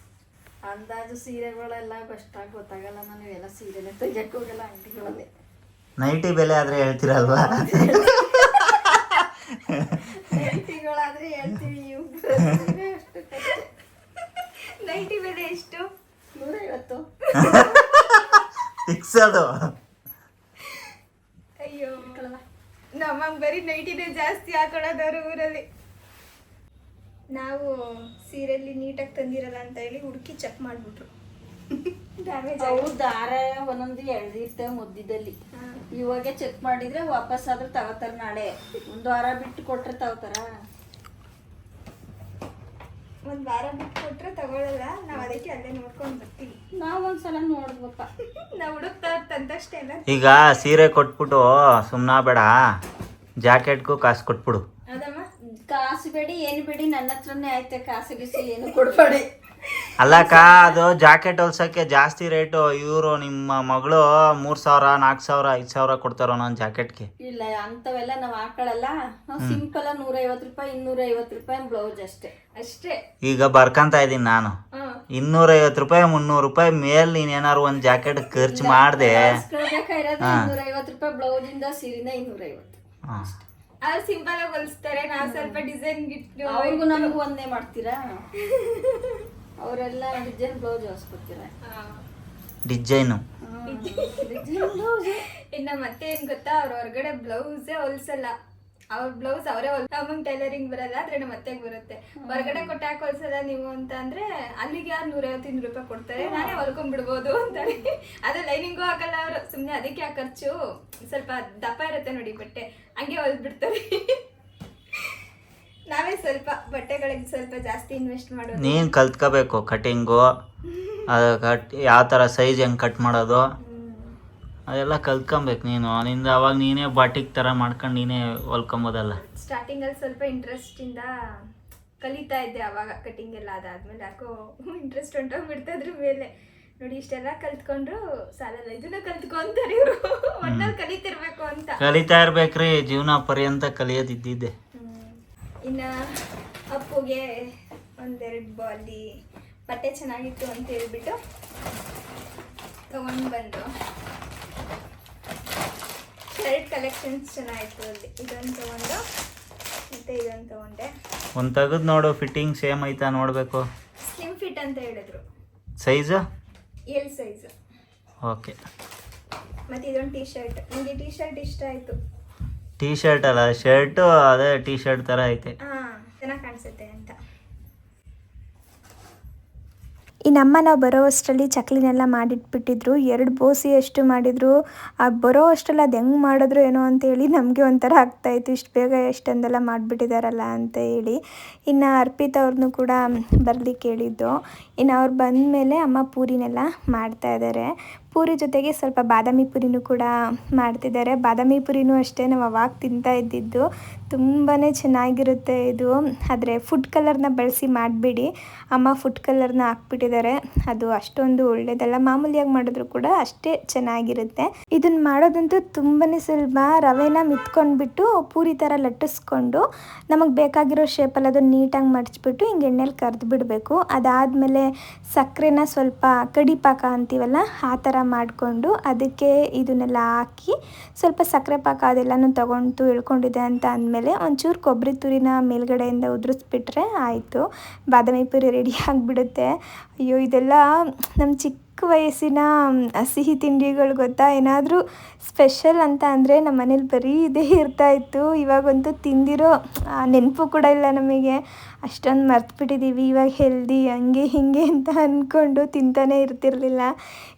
ಅಂದಾಜು ಸೀರೆಗಳೆಲ್ಲ ಅಷ್ಟಾಗಿ ಗೊತ್ತಾಗಲ್ಲ. ನಾನು ಇವೆಲ್ಲ ಸೀರೆನೇ ತೆಗಿಯಕ್ಕೆ ಹೋಗಲ್ಲ ಅಂಗಡಿಗಳಲ್ಲಿ. ನೈಟಿ ಬೆಲೆ ಆದ್ರೆ ಹೇಳ್ತೀರಲ್ವಾ? ನೈಟಿಗಳಾದ್ರೆ ಹೇಳ್ತೀವಿ, ನೈಟಿ ಬೆಲೆ ಎಷ್ಟು? 150. ಫಿಕ್ಸ್ ಅದು. ಅಯ್ಯೋ, ನಮ್ಮಂಗೆ ಬರೀ ನೈಟಿನೇ ಜಾಸ್ತಿ ಹಾಕೊಳ್ಳೋದವ್ರು ಊರಲ್ಲಿ. ನಾವು ಸೀರೆಯಲ್ಲಿ ನೀಟಾಗಿ ತಂದಿರಲ್ಲ ಅಂತ ಹೇಳಿ ಹುಡುಕಿ ಚೆಕ್ ಮಾಡಿಬಿಟ್ರು. ಡ್ಯಾಮೇಜ್ ಅವ್ರು ದಾರ ಒಂದೊಂದು ಎಳ್ದಿರ್ತೇವೆ ಮುದ್ದಿದಲ್ಲಿ. ಇವಾಗೆ ಚೆಕ್ ಮಾಡಿದ್ರೆ ವಾಪಸ್ ಆದ್ರೂ ತಗೋತಾರ. ನಾಳೆ 1 ವಾರ ಬಿಟ್ಟು ಕೊಟ್ರೆ ತಗೋತಾರ. 1 ವಾರ ಬಿಟ್ಟು ಕೊಟ್ರೆ ತಗೊಳ್ಳಲ್ಲ. ನಾವು ಅದಕ್ಕೆ ಅಲ್ಲೇ ನೋಡ್ಕೊಂಡು ಬರ್ತೀವಿ. ನಾವೊಂದ್ಸಲ ನೋಡ್ಬೇಕಪ್ಪ. ನಾವು ಹುಡುಕ್ತಾ ತಂದಷ್ಟೇ ಎಲ್ಲ. ಈಗ ಸೀರೆ ಕೊಟ್ಬಿಟ್ಟು ಸುಮ್ಮನಾಗಬೇಡ, ಜಾಕೆಟ್ಗೂ ಕಾಸು ಕೊಟ್ಬಿಡು. ಅದಮ್ಮ, ಕಾಸು ಬೇಡಿ ಏನು ಬೇಡಿ, ನನ್ನ ಹತ್ರನೇ ಆಯ್ತೆ. ಕಾಸು ಗೀಸು ಏನು ಕೊಡ್ಬೇಡಿ. ಅಲ್ಲಕ್ಕ, ಅದು ಜಾಕೆಟ್ ಹೊಲ್ಸಕ್ಕೆ ಜಾಸ್ತಿ ರೇಟು. ಇವರು ನಿಮ್ಮ ಮಗಳು 3000, 4000, 5000 ಕೊಡ್ತಾರ ಒಂದೊಂದು ಜಾಕೆಟ್ಗೆ. ಇಲ್ಲ, ಅಂತವೆಲ್ಲ ನಾವು ಹಾಕೊಳ್ಳಲ್ಲ. ನಾವು ಸಿಂಪಲ್ 150 ರೂಪಾಯಿ 250 ರೂಪಾಯಿ ಬ್ಲೌಸ್ ಅಷ್ಟೇ. ಈಗ ಬರ್ಕಂತ ಇದೀನಿ ನಾನು, 250 ರೂಪಾಯಿ 300 ರೂಪಾಯಿ ಮೇಲೆ ನೀನೇನಾರು ಒಂದು ಜಾಕೆಟ್ ಖರ್ಚು ಮಾಡಿದೆ. 250 ರೂಪಾಯಿ ಬ್ಲೌಸ್ ಇಂದ ಸೀರೆನ 250. ಅವ್ರು ಸಿಂಪಲ್ ಆಗಿ ಹೊಲಿಸ್ತಾರೆ, ನಾವು ಸ್ವಲ್ಪ ಡಿಸೈನ್ ಗಿಟ್ಟು. ಅವ್ರಿಗೂ ನಮಗೂ ಒಂದೇ ಮಾಡ್ತೀರಾ? ಅವರೆಲ್ಲ ಡಿಸೈನ್ ಬ್ಲೌಸ್ ಹೊಲಿಸ್ಕೊಡ್ತೀರ. ಡಿಸೈನು. ಇನ್ನು ಮತ್ತೆ ಏನು ಗೊತ್ತಾ, ಅವ್ರ ಹೊರಗಡೆ ಬ್ಲೌಸೇ ಹೊಲ್ಸಲ್ಲ. ಅವ್ರ ಬ್ಲೌಸ್ ಅವರೇ ನಮಗೆ ಟೈಲರಿಂಗ್ ಬರಲ್ಲ, ಆದ್ರೆ ನಮ್ಮ ಅತ್ತೆಗೆ ಬರುತ್ತೆ. ಹೊರಗಡೆ ಕೊಟ್ಟು ಯಾಕೆ ಹೊಲ್ಸಲ್ಲ ನೀವು ಅಂತ ಅಂದ್ರೆ, ಅಲ್ಲಿಗೆ ಯಾರು 150 ರೂಪಾಯಿ ಕೊಡ್ತಾರೆ, ನಾನೇ ಹೊಲ್ಕೊಂಡ್ಬಿಡ್ಬೋದು ಅಂತಾರೆ. ಅದು ಲೈನಿಂಗು ಹಾಕಲ್ಲ ಅವರು, ಸುಮ್ಮನೆ ಅದಕ್ಕೆ ಆ ಖರ್ಚು. ಸ್ವಲ್ಪ ದಪ್ಪ ಇರುತ್ತೆ ನೋಡಿ ಬಟ್ಟೆ, ಹಂಗೆ ಹೊಲ್ಬಿಡ್ತಾರೆ. ನಾವೇ ಸ್ವಲ್ಪ ಬಟ್ಟೆಗಳಿಗೆ ಸ್ವಲ್ಪ ಜಾಸ್ತಿ ಇನ್ವೆಸ್ಟ್ ಮಾಡೋದು. ನೀನು ಕಲ್ತ್ಕೋಬೇಕು ಕಟಿಂಗು, ಅದು ಯಾವ ಥರ ಸೈಜ್ ಹೆಂಗೆ ಕಟ್ ಮಾಡೋದು ಅದೆಲ್ಲ ಕಲ್ತ್ಕೊಬೇಕು ನೀನು. ನಿಂದ ಅವಾಗ ನೀನೇ ಬಾಟಿಕ್ ಥರ ಮಾಡ್ಕೊಂಡು ನೀನೇ ಹೊಲ್ಕೊಬೋದಲ್ಲ. ಸ್ಟಾರ್ಟಿಂಗಲ್ಲಿ ಸ್ವಲ್ಪ ಇಂಟ್ರೆಸ್ಟಿಂದ ಕಲಿತಾ ಇದ್ದೆ ಅವಾಗ ಕಟಿಂಗ್ ಎಲ್ಲ. ಅದಾದ್ಮೇಲೆ ಯಾಕೋ ಇಂಟ್ರೆಸ್ಟ್ ಹೊಂಟೋಗ್ಬಿಡ್ತಾ ಅದ್ರ ಮೇಲೆ. ನೋಡಿ ಇಷ್ಟೆಲ್ಲ ಕಲ್ತ್ಕೊಂಡ್ರು ಸಾಲಲ್ಲ, ಇದನ್ನ ಕಲ್ತ್ಕೊಂತಾರೆ ಇವರು. ಒಟ್ನಲ್ಲಿ ಕಲಿತಿರ್ಬೇಕು ಅಂತ. ಕಲಿತಾ ಇರ್ಬೇಕ್ರಿ, ಜೀವನ ಪರ್ಯಂತ ಕಲಿಯೋದಿದ್ದಿದ್ದೆ. ಇನ್ನು ಅಪ್ಪುಗೆ ಒಂದೆರಡು ಬಾಲಿ ಬಟ್ಟೆ ಚೆನ್ನಾಗಿತ್ತು ಅಂತ ಹೇಳ್ಬಿಟ್ಟು ತಗೊಂಡು ಬಂದು. ಶರ್ಟ್ ಕಲೆಕ್ಷನ್ಸ್ ಚೆನ್ನಾಗಿತ್ತು ಅಲ್ಲಿ. ಇದೊಂದು ತಗೊಂಡು ಮತ್ತೆ ಇದೊಂದು ತಗೊಂಡೆ. ಒಂದು ತೆಗೆದು ನೋಡು, ಫಿಟ್ಟಿಂಗ್ ಸೇಮ್ ಐತಾ ನೋಡಬೇಕು. ಸ್ಲಿಮ್ ಫಿಟ್ ಅಂತ ಹೇಳಿದ್ರು. Size L size. ಓಕೆ. ಮತ್ತು ಇದೊಂದು ಟೀ ಶರ್ಟ್. ನನಗೆ ಟೀ ಶರ್ಟ್ ಇಷ್ಟ ಆಯಿತು. ಟೀ ಶರ್ಟ್ ಅಲ್ಲ, ಶರ್ಟು ಅದೇ ಟೀ ಶರ್ಟ್ ಥರ ಐತೆ. ಹಾಂ, ಚೆನ್ನಾಗಿ ಕಾಣಿಸುತ್ತೆ ಅಂತ. ಇನ್ನಮ್ಮ ನಾವು ಬರೋ ಅಷ್ಟರಲ್ಲಿ ಚಕ್ಲಿನೆಲ್ಲ ಮಾಡಿಟ್ಬಿಟ್ಟಿದ್ರು. 2 ಬೋಸಿಯಷ್ಟು ಮಾಡಿದ್ರು. ಆ ಬರೋ ಅಷ್ಟರಲ್ಲಿ ಅದು ಹೆಂಗೆ ಮಾಡಿದ್ರು ಏನೋ ಅಂತೇಳಿ ನಮಗೆ ಒಂಥರ ಆಗ್ತಾಯಿತ್ತು, ಇಷ್ಟು ಬೇಗ ಎಷ್ಟೊಂದೆಲ್ಲ ಮಾಡಿಬಿಟ್ಟಿದ್ದಾರಲ್ಲ ಅಂತ ಹೇಳಿ. ಇನ್ನು ಅರ್ಪಿತಾ ಅವ್ರನ್ನೂ ಕೂಡ ಬರ್ಲಿಕ್ಕೆ ಹೇಳಿದ್ದು. ಇನ್ನು ಅವ್ರು ಬಂದಮೇಲೆ ಅಮ್ಮ ಪೂರಿನೆಲ್ಲ ಮಾಡ್ತಾಯಿದ್ದಾರೆ. ಪೂರಿ ಜೊತೆಗೆ ಸ್ವಲ್ಪ ಬಾದಾಮಿ ಪೂರಿನೂ ಕೂಡ ಮಾಡ್ತಿದ್ದಾರೆ. ಬಾದಾಮಿ ಪೂರಿನೂ ಅಷ್ಟೇ ನಾವು ಅವಾಗ ತಿಂತಾ ಇದ್ದಿದ್ದು. ತುಂಬಾ ಚೆನ್ನಾಗಿರುತ್ತೆ ಇದು. ಆದರೆ ಫುಡ್ ಕಲರ್ನ ಬಳಸಿ ಮಾಡಬೇಡಿ, ಅಮ್ಮ ಫುಡ್ ಕಲರ್ನ ಹಾಕ್ಬಿಟ್ಟಿದ್ದಾರೆ. ಅದು ಅಷ್ಟೊಂದು ಒಳ್ಳೆಯದಲ್ಲ. ಮಾಮೂಲಿಯಾಗಿ ಮಾಡಿದ್ರು ಕೂಡ ಅಷ್ಟೇ ಚೆನ್ನಾಗಿರುತ್ತೆ. ಇದನ್ನು ಮಾಡೋದಂತೂ ತುಂಬಾ ಸುಲಭ. ರವೆನ ಮಿತ್ಕೊಂಡ್ಬಿಟ್ಟು ಪೂರಿ ಥರ ಲಟ್ಟಿಸ್ಕೊಂಡು ನಮಗೆ ಬೇಕಾಗಿರೋ ಶೇಪಲ್ಲಿ ಅದನ್ನು ನೀಟಾಗಿ ಮಡಚ್ಬಿಟ್ಟು ಹಿಂಗೆ ಎಣ್ಣೆಲಿ ಕರೆದು ಬಿಡಬೇಕು. ಅದಾದಮೇಲೆ ಸಕ್ಕರೆನ ಸ್ವಲ್ಪ ಕಡಿಪಾಕ ಅಂತೀವಲ್ಲ ಆ ಥರ ಮಾಡಿಕೊಂಡು ಅದಕ್ಕೆ ಇದನ್ನೆಲ್ಲ ಹಾಕಿ ಸ್ವಲ್ಪ ಸಕ್ಕರೆ ಪಾಕ ಅದೆಲ್ಲನೂ ತೊಗೊಂಡು ಇಳ್ಕೊಂಡಿದೆ ಅಂತ ಅಂದಮೇಲೆ ಒಂಚೂರು ಕೊಬ್ಬರಿ ತುರಿನ ಮೇಲ್ಗಡೆಯಿಂದ ಉದುರಿಸ್ಬಿಟ್ರೆ ಆಯಿತು, ಬಾದಾಮಿ ಪೂರಿ ರೆಡಿ ಆಗಿಬಿಡುತ್ತೆ. ಅಯ್ಯೋ, ಇದೆಲ್ಲ ನಮ್ಮ ಚಿಕ್ಕ ವಯಸ್ಸಿನ ಸಿಹಿ ತಿಂಡಿಗಳು ಗೊತ್ತಾ. ಏನಾದರೂ ಸ್ಪೆಷಲ್ ಅಂತ ಅಂದರೆ ನಮ್ಮ ಮನೇಲಿ ಬರೀ ಇದೇ ಇರ್ತಾಯಿತ್ತು. ಇವಾಗಂತೂ ತಿಂದಿರೋ ನೆನಪು ಕೂಡ ಇಲ್ಲ ನಮಗೆ, ಅಷ್ಟೊಂದು ಮರ್ತುಬಿಟ್ಟಿದ್ದೀವಿ. ಇವಾಗ ಹೆಲ್ದಿ ಹಂಗೆ ಹೀಗೆ ಅಂತ ಅಂದ್ಕೊಂಡು ತಿಂತಾನೇ ಇರ್ತಿರ್ಲಿಲ್ಲ.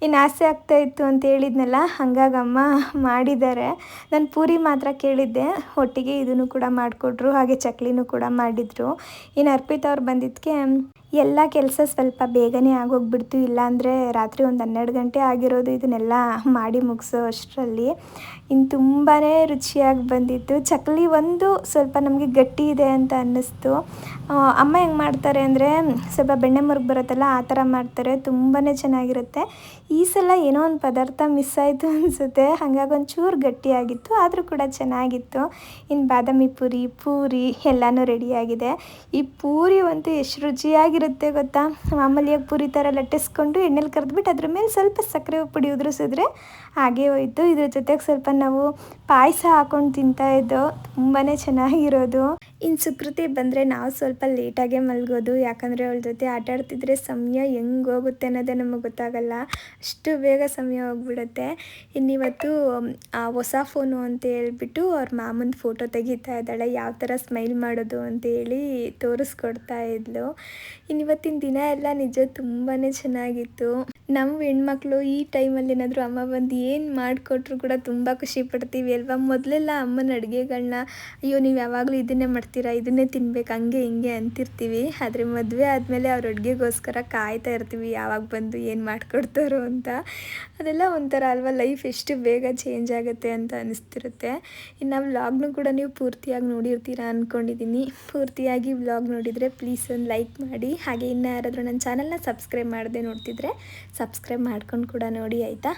ಇನ್ನು ಆಸೆ ಆಗ್ತಾಯಿತ್ತು ಅಂತ ಹೇಳಿದ್ನಲ್ಲ, ಹಾಗಾಗಿ ಅಮ್ಮ ಮಾಡಿದ್ದಾರೆ. ನಾನು ಪೂರಿ ಮಾತ್ರ ಕೇಳಿದ್ದೆ, ಒಟ್ಟಿಗೆ ಇದನ್ನು ಕೂಡ ಮಾಡಿಕೊಟ್ರು, ಹಾಗೆ ಚಕ್ಲಿನೂ ಕೂಡ ಮಾಡಿದರು. ಇನ್ನು ಅರ್ಪಿತಾ ಅವ್ರು ಬಂದಿದ್ದಕ್ಕೆ ಎಲ್ಲ ಕೆಲಸ ಸ್ವಲ್ಪ ಬೇಗನೆ ಆಗೋಗ್ಬಿಡ್ತು. ಇಲ್ಲಾಂದರೆ ರಾತ್ರಿ ಒಂದು 12 ಗಂಟೆ ಆಗಿರೋದು ಇದನ್ನೆಲ್ಲ ಮಾಡಿ ಮುಗಿಸೋ ಅಷ್ಟರಲ್ಲಿ. ಇನ್ನು ತುಂಬಾ ರುಚಿಯಾಗಿ ಬಂದಿತ್ತು. ಚಕ್ಲಿ ಒಂದು ಸ್ವಲ್ಪ ನಮಗೆ ಗಟ್ಟಿ ಇದೆ ಅಂತ ಅನ್ನಿಸ್ತು. ಅಮ್ಮ ಹೆಂಗೆ ಮಾಡ್ತಾರೆ ಅಂದರೆ ಸ್ವಲ್ಪ ಬೆಣ್ಣೆ ಮುರುಗು ಬರುತ್ತಲ್ಲ ಆ ಥರ ಮಾಡ್ತಾರೆ, ತುಂಬಾ ಚೆನ್ನಾಗಿರುತ್ತೆ. ಈ ಸಲ ಏನೋ ಒಂದು ಪದಾರ್ಥ ಮಿಸ್ ಆಯಿತು ಅನಿಸುತ್ತೆ, ಹಾಗಾಗಿ ಒಂಚೂರು ಗಟ್ಟಿಯಾಗಿತ್ತು, ಆದರೂ ಕೂಡ ಚೆನ್ನಾಗಿತ್ತು. ಇನ್ನು ಬಾದಾಮಿ ಪೂರಿ ಎಲ್ಲನೂ ರೆಡಿಯಾಗಿದೆ. ಈ ಪೂರಿ ಅಂತೂ ಎಷ್ಟು ರುಚಿಯಾಗಿರುತ್ತೆ ಗೊತ್ತಾ. ಮಾಮೂಲಿಯಾಗಿ ಪೂರಿ ಥರ ಲಟ್ಟಿಸ್ಕೊಂಡು ಎಣ್ಣೆಲಿ ಕರೆದ್ಬಿಟ್ಟು ಅದ್ರ ಮೇಲೆ ಸ್ವಲ್ಪ ಸಕ್ಕರೆ ಪುಡಿ ಉದುರಿಸಿದ್ರೆ ಹಾಗೇ ಹೋಯ್ತು. ಇದ್ರ ಜೊತೆಗೆ ಸ್ವಲ್ಪ ನಾವು ಪಾಯಸ ಹಾಕ್ಕೊಂಡು ತಿಂತಾಯಿದ್ದೋ, ತುಂಬಾ ಚೆನ್ನಾಗಿರೋದು. ಇನ್ನು ಸುಕೃತಿ ಬಂದರೆ ನಾವು ಸ್ವಲ್ಪ ಲೇಟಾಗೇ ಮಲಗೋದು, ಯಾಕಂದರೆ ಅವಳ ಜೊತೆ ಆಟಾಡ್ತಿದ್ರೆ ಸಮಯ ಹೆಂಗೆ ಹೋಗುತ್ತೆ ಅನ್ನೋದೇ ನಮಗೆ ಗೊತ್ತಾಗಲ್ಲ, ಅಷ್ಟು ಬೇಗ ಸಮಯ ಹೋಗ್ಬಿಡುತ್ತೆ. ಇನ್ನಿವತ್ತು ಹೊಸ ಫೋನು ಅಂತ ಹೇಳ್ಬಿಟ್ಟು ಅವ್ರ ಮಾಮನ ಫೋಟೋ ತೆಗಿತಾ ಇದ್ದಾಳೆ, ಯಾವ ಥರ ಸ್ಮೈಲ್ ಮಾಡೋದು ಅಂತೇಳಿ ತೋರಿಸ್ಕೊಡ್ತಾ ಇದ್ಲು. ಇನ್ನಿವತ್ತಿನ ದಿನ ಎಲ್ಲ ನಿಜ ತುಂಬಾ ಚೆನ್ನಾಗಿತ್ತು. ನಮ್ಮ ಹೆಣ್ಮಕ್ಳು ಈ ಟೈಮಲ್ಲಿ ಏನಾದರೂ ಅಮ್ಮ ಬಂದು ಏನು ಮಾಡಿಕೊಟ್ರು ಕೂಡ ತುಂಬ ಖುಷಿ ಪಡ್ತೀವಿ ಅಲ್ವಾ. ಮೊದಲೆಲ್ಲ ಅಮ್ಮನ ಅಡುಗೆಗಳನ್ನ ಅಯ್ಯೋ ನೀವು ಯಾವಾಗಲೂ ಇದನ್ನೇ ಮಾಡ್ತೀರಾ, ಇದನ್ನೇ ತಿನ್ಬೇಕು, ಹಂಗೆ ಹಿಂಗೆ ಅಂತಿರ್ತೀವಿ. ಆದರೆ ಮದುವೆ ಆದಮೇಲೆ ಅವ್ರ ಅಡುಗೆಗೋಸ್ಕರ ಕಾಯ್ತಾ ಇರ್ತೀವಿ, ಯಾವಾಗ ಬಂದು ಏನು ಮಾಡಿಕೊಡ್ತಾರೋ ಅಂತ. ಅದೆಲ್ಲ ಒಂಥರ ಅಲ್ವಾ, ಲೈಫ್ ಎಷ್ಟು ಬೇಗ ಚೇಂಜ್ ಆಗುತ್ತೆ ಅಂತ ಅನ್ನಿಸ್ತಿರುತ್ತೆ. ಇನ್ನು ವ್ಲಾಗ್ನು ಕೂಡ ನೀವು ಪೂರ್ತಿಯಾಗಿ ನೋಡಿರ್ತೀರಾ ಅಂದ್ಕೊಂಡಿದ್ದೀನಿ. ಪೂರ್ತಿಯಾಗಿ ವ್ಲಾಗ್ ನೋಡಿದರೆ ಪ್ಲೀಸ್ ಒಂದು ಲೈಕ್ ಮಾಡಿ, ಹಾಗೆ ಇನ್ನು ಯಾರಾದರೂ ನನ್ನ ಚಾನಲ್ನ ಸಬ್ಸ್ಕ್ರೈಬ್ ಮಾಡದೆ ನೋಡ್ತಿದ್ರೆ ಸಬ್ಸ್ಕ್ರೈಬ್ ಮಾಡ್ಕೊಂಡು ಕೂಡ ನೋಡಿ ಆಯಿತಾ.